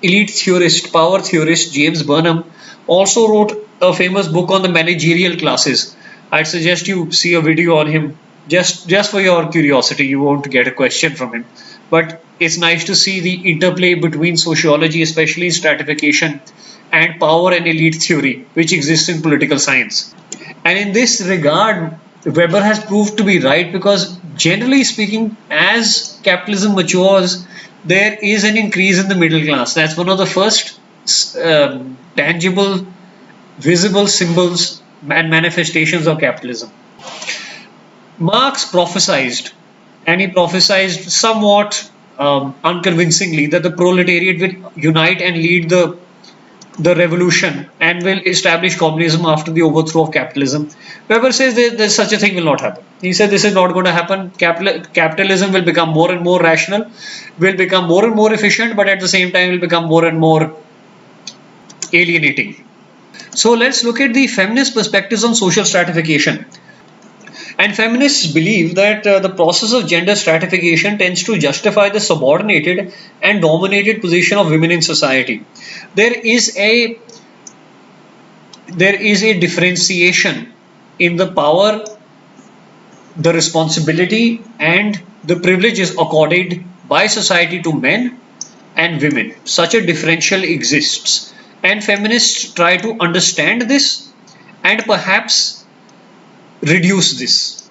elite theorist, power theorist James Burnham also wrote a famous book on the managerial classes. I'd suggest you see a video on him just for your curiosity. You won't get a question from him, but it's nice to see the interplay between sociology, especially stratification, and power and elite theory, which exists in political science. And in this regard, Weber has proved to be right, because generally speaking, as capitalism matures, there is an increase in the middle class. That's one of the first tangible, visible symbols and manifestations of capitalism. Marx prophesied, and he prophesied somewhat unconvincingly, that the proletariat will unite and lead the revolution and will establish communism after the overthrow of capitalism. Weber says that such a thing will not happen. He said this is not going to happen. Capitalism will become more and more rational, will become more and more efficient, but at the same time will become more and more alienating. So let's look at the feminist perspectives on social stratification. And feminists believe that the process of gender stratification tends to justify the subordinated and dominated position of women in society. There is a differentiation in the power, the responsibility, and the privileges accorded by society to men and women. Such a differential exists, and feminists try to understand this and perhaps reduce this.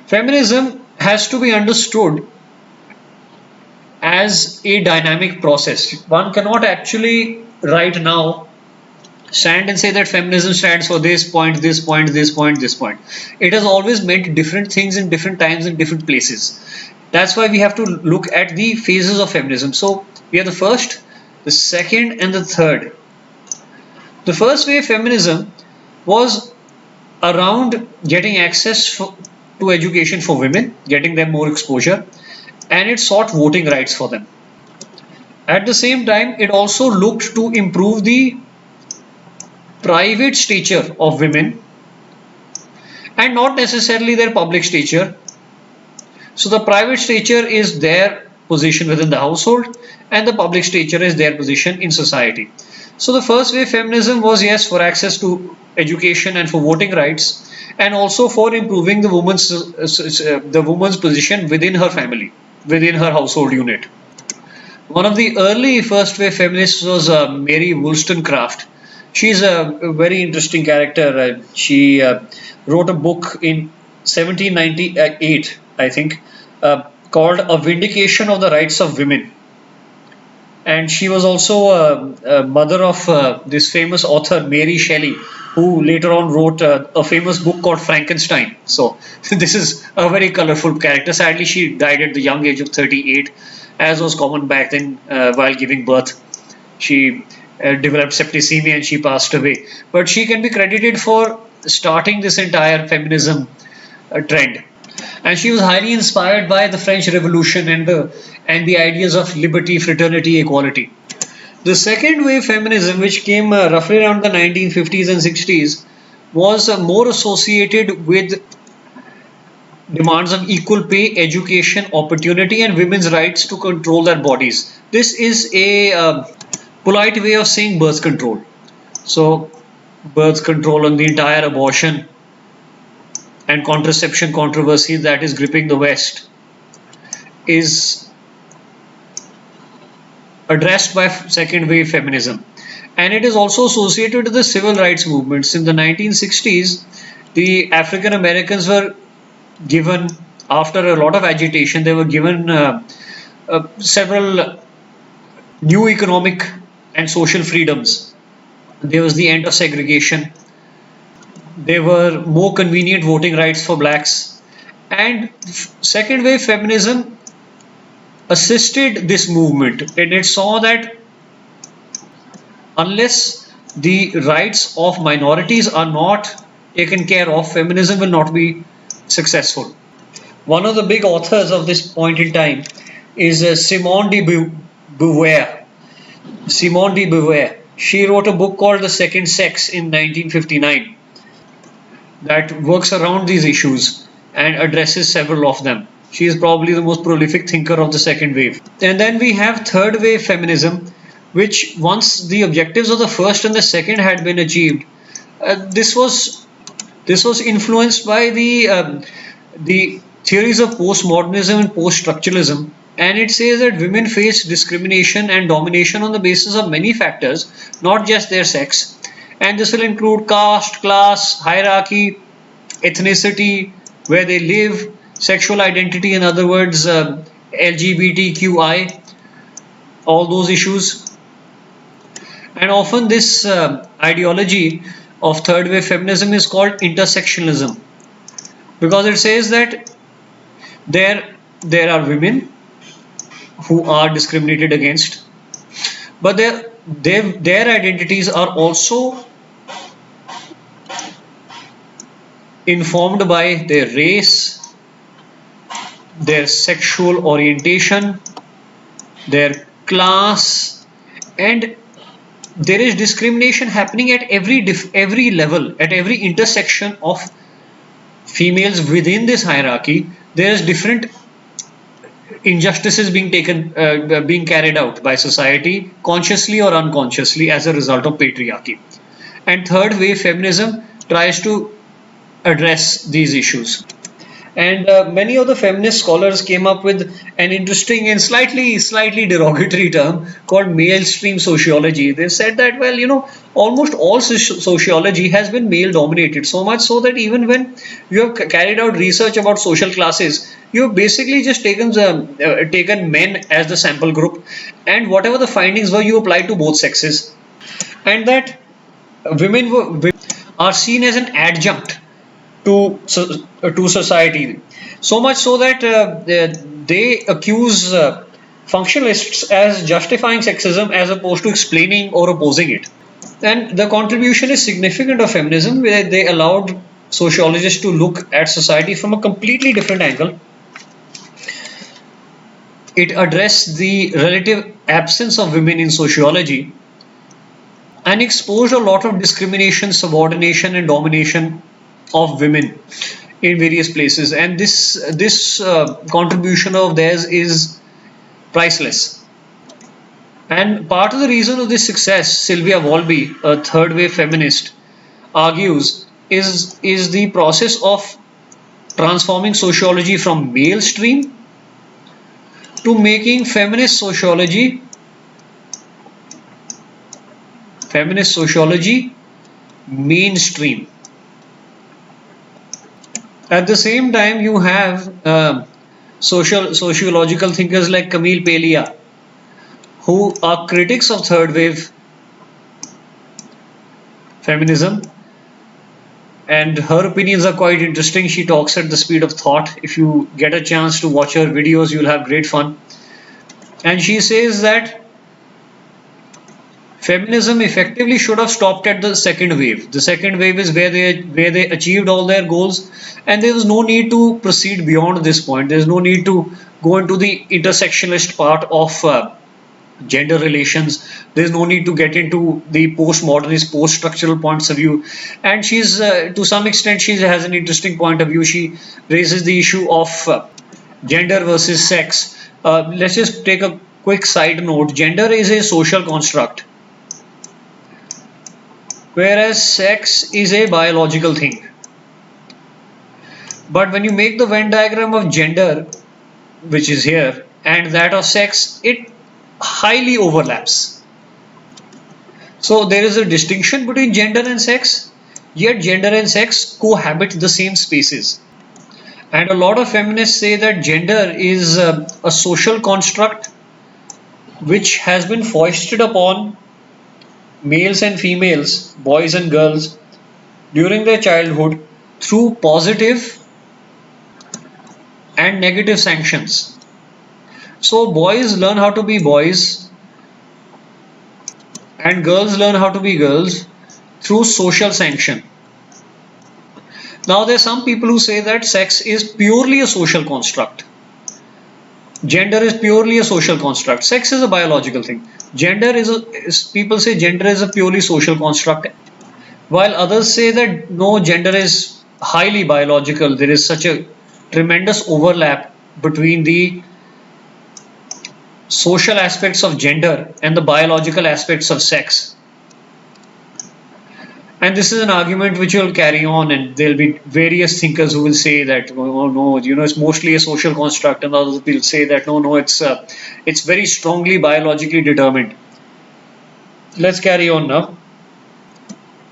Feminism has to be understood as a dynamic process. One cannot actually right now stand and say that feminism stands for this point, this point, this point, this point. It has always meant different things in different times in different places. That's why we have to look at the phases of feminism. So we have the first, the second, and the third. The first wave feminism was around getting access to education for women, getting them more exposure, and it sought voting rights for them. At the same time, it also looked to improve the private stature of women and not necessarily their public stature. So the private stature is their position within the household, and the public stature is their position in society. So the first wave feminism was, yes, for access to education and for voting rights, and also for improving the woman's position within her family, within her household unit. One of the early first wave feminists was Mary Wollstonecraft. She's a very interesting character. She wrote a book in 1798, I think, called A Vindication of the Rights of Women. And she was also a mother of this famous author Mary Shelley, who later on wrote a famous book called Frankenstein. So this is a very colorful character. Sadly, she died at the young age of 38, as was common back then while giving birth. She developed septicemia and she passed away. But she can be credited for starting this entire feminism trend. And she was highly inspired by the French Revolution and the ideas of liberty, fraternity, equality. The second wave feminism, which came roughly around the 1950s and 60s, was more associated with demands of equal pay, education, opportunity, and women's rights to control their bodies. This is a polite way of saying birth control. So, birth control and the entire abortion and contraception controversy that is gripping the West is addressed by second wave feminism, and it is also associated with the civil rights movements. In the 1960s, the African Americans were given, after a lot of agitation, they were given several new economic and social freedoms. There was the end of segregation. There were more convenient voting rights for blacks, and second wave feminism assisted this movement, and it saw that unless the rights of minorities are not taken care of, feminism will not be successful. One of the big authors of this point in time is Simone de Beauvoir. Simone de Beauvoir. She wrote a book called The Second Sex in 1959 that works around these issues and addresses several of them. She is probably the most prolific thinker of the second wave. And then we have third wave feminism, which once the objectives of the first and the second had been achieved, this was influenced by the theories of postmodernism and post-structuralism, and it says that women face discrimination and domination on the basis of many factors, not just their sex, and this will include caste, class, hierarchy, ethnicity, where they live, sexual identity, in other words, LGBTQI, all those issues. And often this ideology of third wave feminism is called intersectionalism, because it says that there are women who are discriminated against, but their identities are also informed by their race, their sexual orientation, their class, and there is discrimination happening at every level, at every intersection of females within this hierarchy. There is different injustices being carried out by society, consciously or unconsciously, as a result of patriarchy. And third wave feminism tries to address these issues. And many of the feminist scholars came up with an interesting and slightly derogatory term called mainstream sociology. They said that, well, almost all sociology has been male dominated, so much so that even when you have carried out research about social classes, you have basically just taken men as the sample group, and whatever the findings were, you applied to both sexes, and that are seen as an adjunct to society, so much so that they accuse functionalists as justifying sexism as opposed to explaining or opposing it. And the contribution is significant of feminism, where they allowed sociologists to look at society from a completely different angle. It addressed the relative absence of women in sociology and exposed a lot of discrimination, subordination, and domination of women in various places. And this contribution of theirs is priceless. And part of the reason of this success, Sylvia Walby, a third wave feminist, argues is the process of transforming sociology from mainstream to making feminist sociology mainstream. At the same time, you have sociological thinkers like Camille Paglia, who are critics of third wave feminism, and her opinions are quite interesting. She talks at the speed of thought. If you get a chance to watch her videos, you'll have great fun. And she says that feminism effectively should have stopped at the second wave. The second wave is where they achieved all their goals, and there was no need to proceed beyond this point. There's no need to go into the intersectionalist part of gender relations. There's no need to get into the postmodernist, post-structural points of view. And she's to some extent she has an interesting point of view. She raises the issue of gender versus sex. Let's just take a quick side note. Gender is a social construct, whereas sex is a biological thing. But when you make the Venn diagram of gender, which is here, and that of sex, it highly overlaps. So there is a distinction between gender and sex, yet gender and sex cohabit the same spaces. And a lot of feminists say that gender is a social construct which has been foisted upon males and females, boys and girls, during their childhood through positive and negative sanctions. So boys learn how to be boys and girls learn how to be girls through social sanction. Now there are some people who say that sex is purely a social construct. Gender is purely a social construct. Sex is a biological thing. People say gender is a purely social construct, while others say that no, gender is highly biological. There is such a tremendous overlap between the social aspects of gender and the biological aspects of sex. And this is an argument which will carry on, and there'll be various thinkers who will say that, oh no, it's mostly a social construct, and others will say that no, it's very strongly biologically determined. Let's carry on now.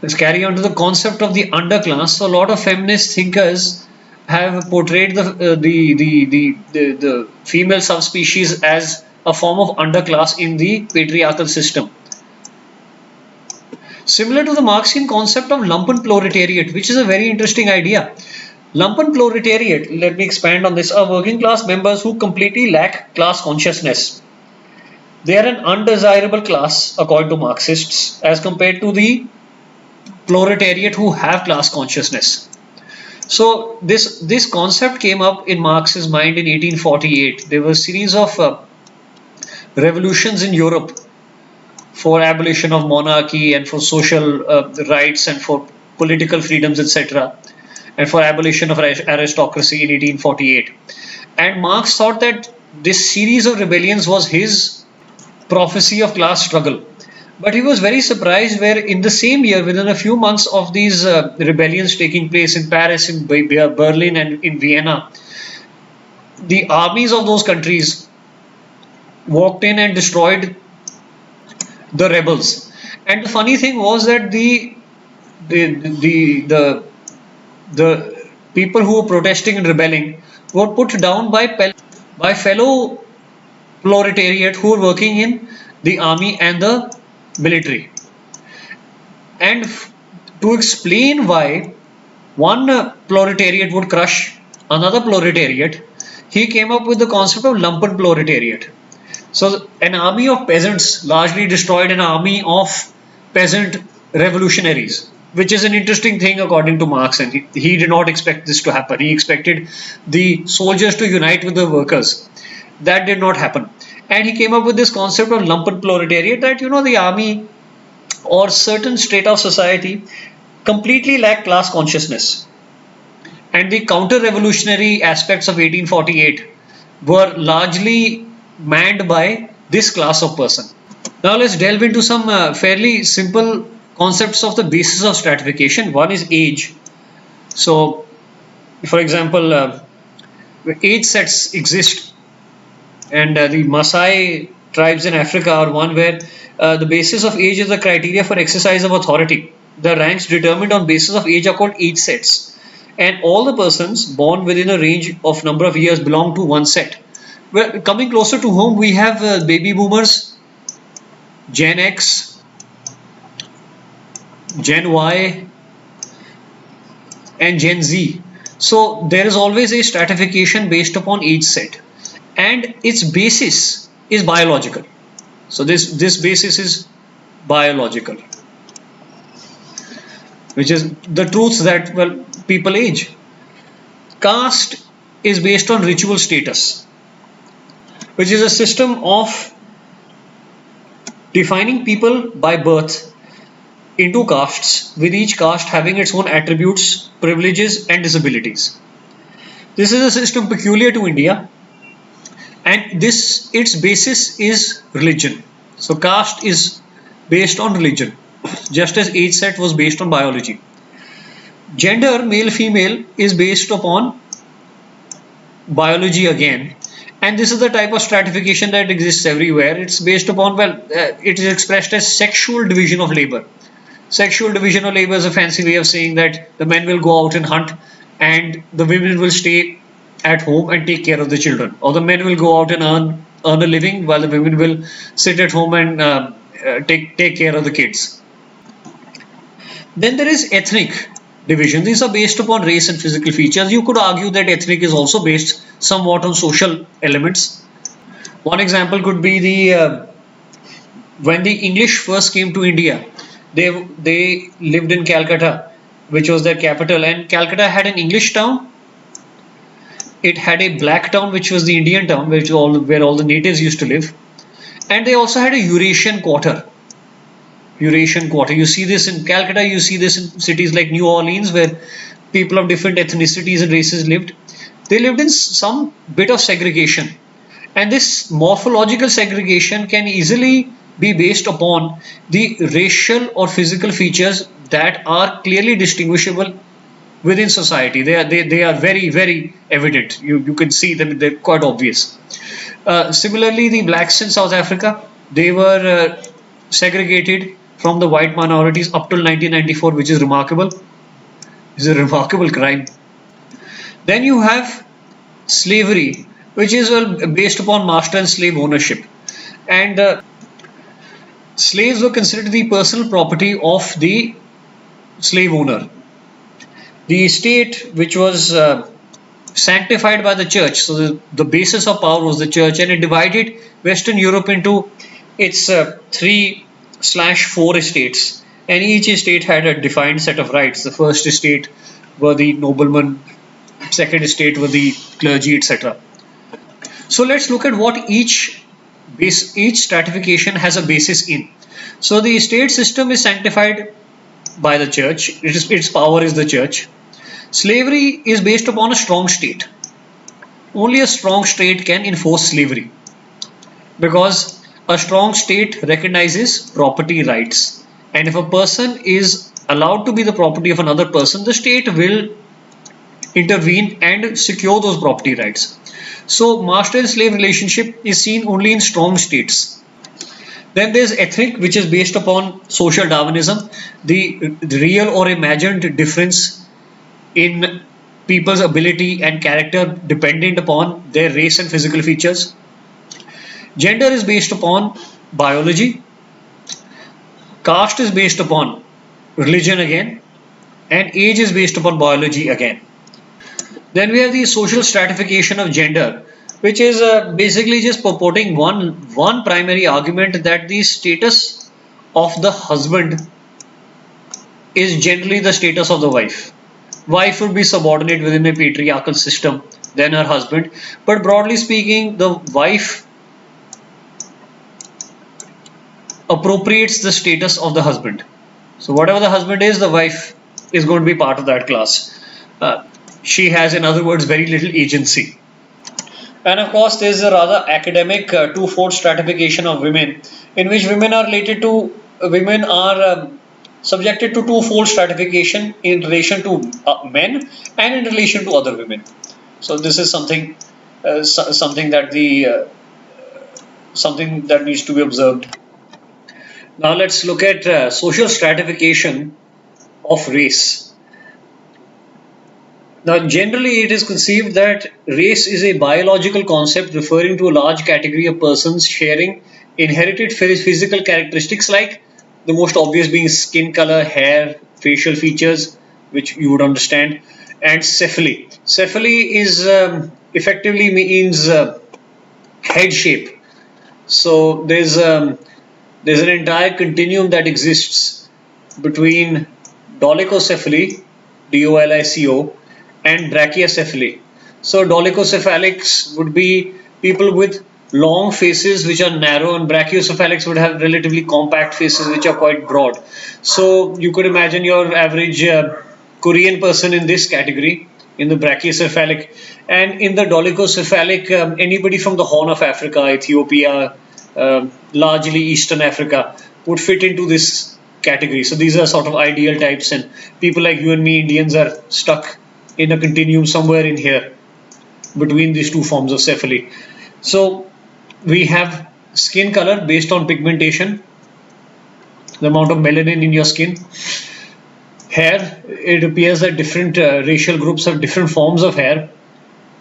Let's carry on to the concept of the underclass. So a lot of feminist thinkers have portrayed the female subspecies as a form of underclass in the patriarchal system. Similar to the Marxian concept of lumpen proletariat, which is a very interesting idea. Lumpen proletariat, let me expand on this, are working class members who completely lack class consciousness. They are an undesirable class, according to Marxists, as compared to the proletariat who have class consciousness. So this concept came up in Marx's mind in 1848. There were a series of revolutions in Europe for abolition of monarchy and for social rights and for political freedoms, etc., and for abolition of aristocracy in 1848. And Marx thought that this series of rebellions was his prophecy of class struggle. But he was very surprised where in the same year, within a few months of these rebellions taking place in Paris, in Berlin and in Vienna, the armies of those countries walked in and destroyed the rebels. And the funny thing was that the people who were protesting and rebelling were put down by fellow proletariat who were working in the army and the military. And to explain why one proletariat would crush another proletariat, he came up with the concept of lumpen proletariat. So an army of peasants largely destroyed an army of peasant revolutionaries, which is an interesting thing according to Marx, and he did not expect this to happen. He expected the soldiers to unite with the workers. That did not happen. And he came up with this concept of lumpen proletariat, that the army or certain strata of society completely lack class consciousness. And the counter-revolutionary aspects of 1848 were largely manned by this class of person. Now let's delve into some fairly simple concepts of the basis of stratification. One is age. So, for example, age sets exist, and the Maasai tribes in Africa are one where the basis of age is the criteria for exercise of authority. The ranks determined on basis of age are called age sets, and all the persons born within a range of number of years belong to one set. Well, coming closer to home, we have baby boomers, Gen X, Gen Y, and Gen Z. So there is always a stratification based upon age set, and its basis is biological. So this basis is biological, which is the truth that people age. Caste is based on ritual status, which is a system of defining people by birth into castes, with each caste having its own attributes, privileges, and disabilities. This is a system peculiar to India, and its basis is religion. So caste is based on religion, just as age set was based on biology. Gender, male female, is based upon biology again, and this is the type of stratification that exists everywhere. It's based upon, it is expressed as sexual division of labor. Sexual division of labor is a fancy way of saying that the men will go out and hunt and the women will stay at home and take care of the children, or the men will go out and earn a living while the women will sit at home and take care of the kids. Then there is ethnic division. These are based upon race and physical features. You could argue that ethnic is also based somewhat on social elements. One example could be when the English first came to India, they lived in Calcutta, which was their capital, and Calcutta had an English town. It had a black town, which was the Indian town, where all the natives used to live, and they also had a Eurasian quarter. Eurasian quarter. You see this in Calcutta. You see this in cities like New Orleans, where people of different ethnicities and races lived. They lived in some bit of segregation, and this morphological segregation can easily be based upon the racial or physical features that are clearly distinguishable within society. They are very, very evident. You can see them; they're quite obvious. Similarly, the blacks in South Africa, they were segregated from the white minorities up till 1994, which is remarkable. It's a remarkable crime. Then you have slavery, which is based upon master and slave ownership. And slaves were considered the personal property of the slave owner. The state, which was sanctified by the church, so the basis of power was the church, and it divided Western Europe into its 3/4 estates, and each estate had a defined set of rights. The first estate were the noblemen, second estate were the clergy, etc. So let's look at what each stratification has a basis in. So the estate system is sanctified by the church. Its power is the church. Slavery is based upon a strong state. Only a strong state can enforce slavery, because a strong state recognizes property rights. And if a person is allowed to be the property of another person, the state will intervene and secure those property rights. So master and slave relationship is seen only in strong states. Then there's ethnic, which is based upon social Darwinism, the real or imagined difference in people's ability and character dependent upon their race and physical features. Gender is based upon biology. Caste is based upon religion again, and age is based upon biology again. Then we have the social stratification of gender, which is basically just purporting one primary argument, that the status of the husband is generally the status of the wife. Wife would be subordinate within a patriarchal system than her husband, but broadly speaking, the wife appropriates the status of the husband. So whatever the husband is, the wife is going to be part of that class. She has, in other words, very little agency. And of course, there is a rather academic two-fold stratification of women, in which women are subjected to two-fold stratification in relation to men and in relation to other women. So this is something that needs to be observed. Now let's look at social stratification of race. Now, generally, it is conceived that race is a biological concept referring to a large category of persons sharing inherited physical characteristics, like the most obvious being skin color, hair, facial features, which you would understand, and cephaly. Cephaly is effectively means head shape. So there's an entire continuum that exists between dolichocephaly, DOLICO, and brachiocephaly. So dolichocephalics would be people with long faces which are narrow, and brachiocephalics would have relatively compact faces which are quite broad. So you could imagine your average Korean person in this category, in the brachiocephalic, and in the dolichocephalic, anybody from the Horn of Africa, Ethiopia, largely Eastern Africa, would fit into this category. So these are sort of ideal types, and people like you and me, Indians, are stuck in a continuum somewhere in here between these two forms of cephaly. So we have skin color based on pigmentation, the amount of melanin in your skin. Hair, it appears that different racial groups have different forms of hair,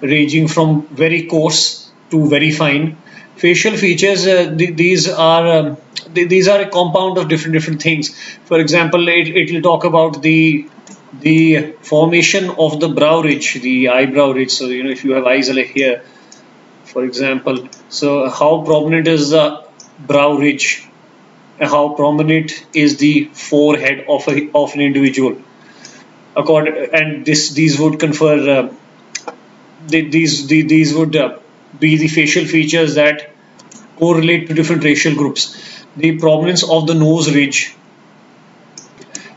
ranging from very coarse to very fine. Facial features, these are a compound of different things. For example, it will talk about the formation of the brow ridge, the eyebrow ridge. So if you have eyes like here, for example, so how prominent is the brow ridge, and how prominent is the forehead of an individual. And these would confer these would be the facial features that correlate to different racial groups. The prominence of the nose ridge,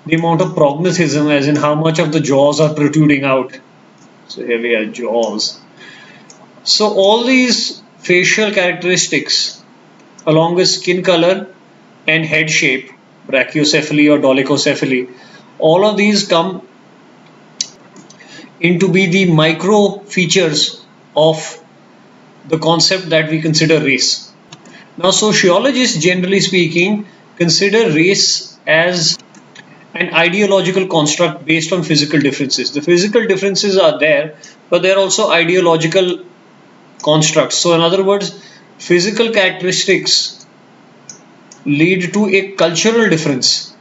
the amount of prognathism, as in how much of the jaws are protruding out. So here we have jaws. So all these facial characteristics, along with skin color and head shape, brachiocephaly or dolichocephaly, all of these come into be the micro features of the concept that we consider race. Now, sociologists, generally speaking, consider race as an ideological construct based on physical differences. The physical differences are there, but they're also ideological constructs. So, in other words, physical characteristics lead to a cultural difference,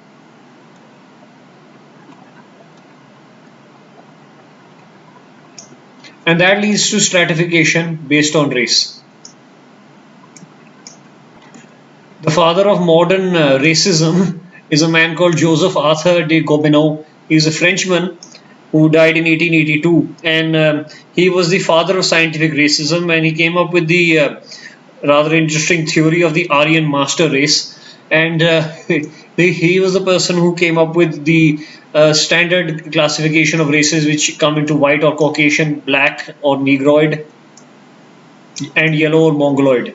and that leads to stratification based on race. The father of modern racism is a man called Joseph Arthur de Gobineau. He's a Frenchman who died in 1882, and he was the father of scientific racism, and he came up with the rather interesting theory of the Aryan master race. And he was the person who came up with the standard classification of races, which come into white or Caucasian, black or Negroid, and yellow or Mongoloid.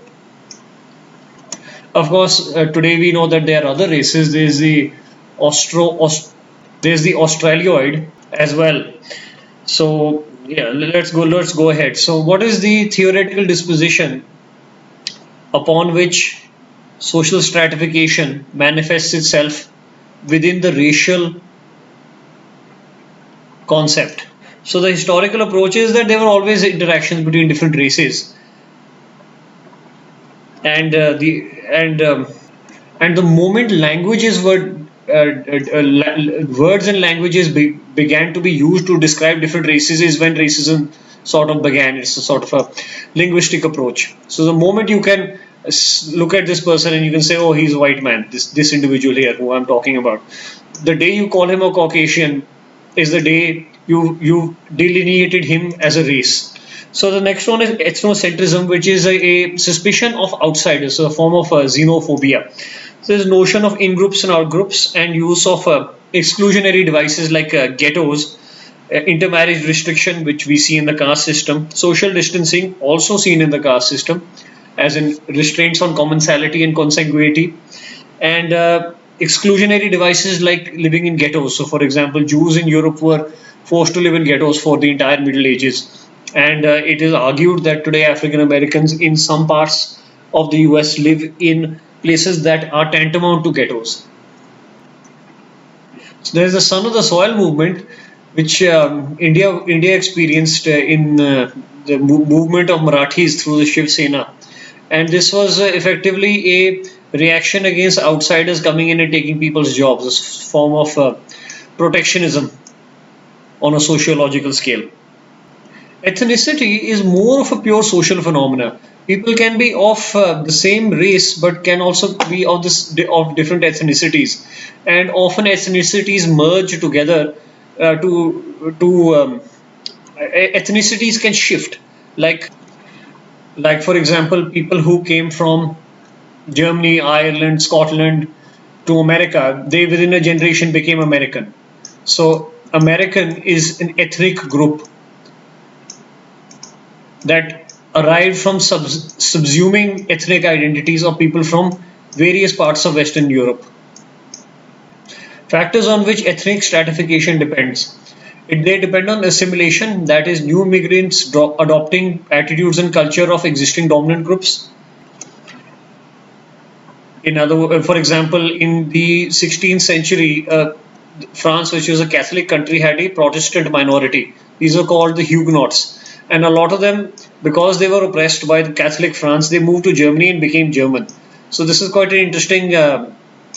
Of course, today we know that there are other races. There's the Australioid as well. So yeah, let's go ahead. So what is the theoretical disposition upon which social stratification manifests itself within the racial concept? So the historical approach is that there were always interactions between different races, and the moment languages were words and languages began to be used to describe different races is when racism sort of began. It's a sort of a linguistic approach. So the moment you can look at this person and you can say, oh, he's a white man, this individual here who I'm talking about, the day you call him a Caucasian is the day you delineated him as a race. So the next one is ethnocentrism, which is a suspicion of outsiders, so a form of xenophobia. So this notion of in-groups and out-groups, and use of exclusionary devices like ghettos, intermarriage restriction, which we see in the caste system, social distancing, also seen in the caste system, as in restraints on commensality and consanguinity, and exclusionary devices like living in ghettos. So, for example, Jews in Europe were forced to live in ghettos for the entire Middle Ages. And it is argued that today African Americans in some parts of the US live in places that are tantamount to ghettos. So there is the Son of the Soil movement, which India experienced in the movement of Marathis through the Shiv Sena, and this was effectively a reaction against outsiders coming in and taking people's jobs, a form of protectionism on a sociological scale. Ethnicity is more of a pure social phenomena. People can be of the same race, but can also be of different ethnicities, and often ethnicities merge together to ethnicities can shift. Like for example, people who came from Germany, Ireland, Scotland to America, they within a generation became American. So American is an ethnic group that arrived from subsuming ethnic identities of people from various parts of Western Europe. Factors on which ethnic stratification depends. They depend on assimilation, that is, new immigrants adopting attitudes and culture of existing dominant groups. For example, in the 16th century, France, which was a Catholic country, had a Protestant minority. These are called the Huguenots. And a lot of them, because they were oppressed by the Catholic France, they moved to Germany and became German. So this is quite an interesting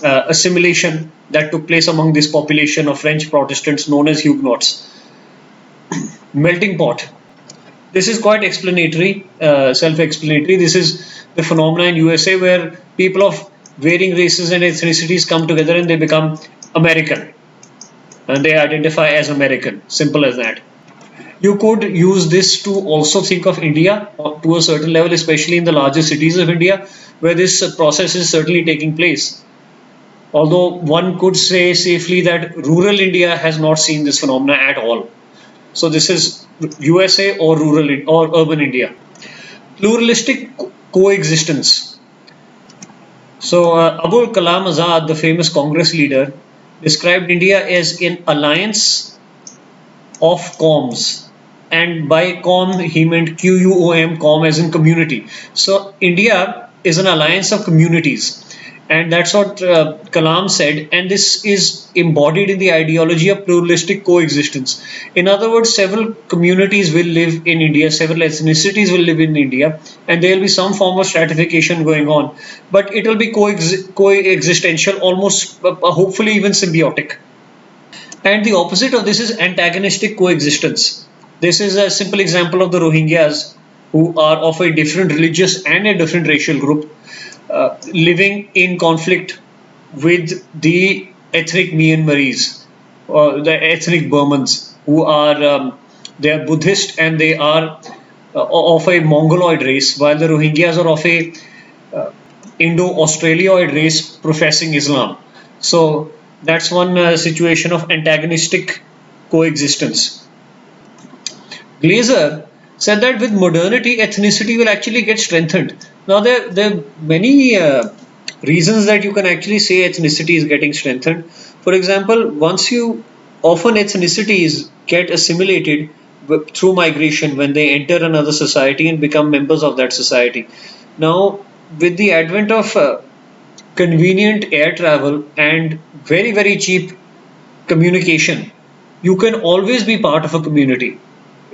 assimilation that took place among this population of French Protestants known as Huguenots. Melting pot. This is quite explanatory, self-explanatory. This is the phenomena in USA where people of varying races and ethnicities come together and they become American. And they identify as American. Simple as that. You could use this to also think of India to a certain level, especially in the larger cities of India, where this process is certainly taking place. Although one could say safely that rural India has not seen this phenomena at all. So this is USA or rural or urban India. Pluralistic coexistence. So Abul Kalam Azad, the famous Congress leader, described India as an alliance of coms. And by com, he meant QUOM, com as in community. So India is an alliance of communities. And that's what Kalam said, and this is embodied in the ideology of pluralistic coexistence. In other words, several communities will live in India, several ethnicities will live in India, and there will be some form of stratification going on, but it will be coexistential, almost hopefully even symbiotic. And the opposite of this is antagonistic coexistence. This is a simple example of the Rohingyas, who are of a different religious and a different racial group, living in conflict with the ethnic Myanmaris, or the ethnic Burmans, who are they are Buddhist and they are of a Mongoloid race, while the Rohingyas are of a uh, Indo-Australioid race professing Islam. So that's one situation of antagonistic coexistence. Glazer said that with modernity, ethnicity will actually get strengthened. Now, there are many reasons that you can actually say ethnicity is getting strengthened. For example, once you often ethnicities get assimilated through migration when they enter another society and become members of that society. Now, with the advent of convenient air travel and very, very cheap communication, you can always be part of a community.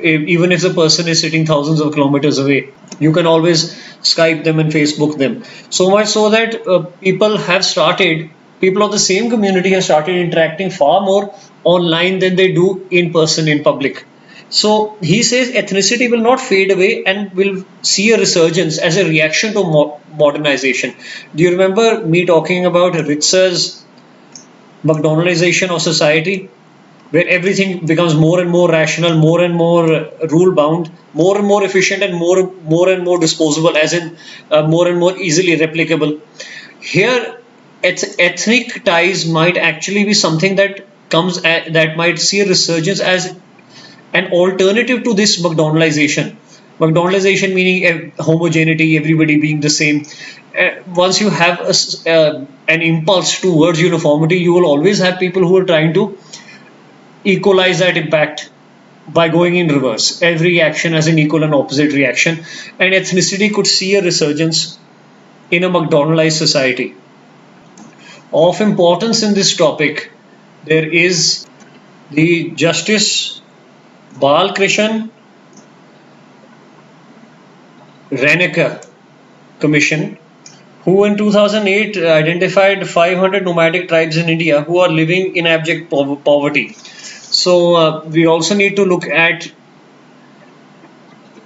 Even if the person is sitting thousands of kilometers away, you can always Skype them and Facebook them. So much so that people of the same community have started interacting far more online than they do in person in public. So he says ethnicity will not fade away and will see a resurgence as a reaction to modernization. Do you remember me talking about Ritzer's McDonaldization of society, where everything becomes more and more rational, more and more rule bound, more and more efficient, and more and more disposable, as in more and more easily replicable. Here, ethnic ties might actually be something that that might see a resurgence as an alternative to this McDonaldization. McDonaldization meaning homogeneity, everybody being the same. Once you have an impulse towards uniformity, you will always have people who are trying to equalize that impact by going in reverse. Every action has an equal and opposite reaction, and ethnicity could see a resurgence in a McDonaldized society. Of importance in this topic, there is the Justice Balkrishan Reneka Commission, who in 2008 identified 500 nomadic tribes in India who are living in abject poverty. So we also need to look at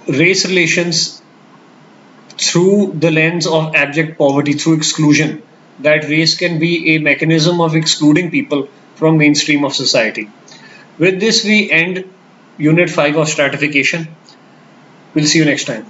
race relations through the lens of abject poverty, through exclusion. That race can be a mechanism of excluding people from mainstream of society. With this, we end Unit 5 of stratification. We'll see you next time.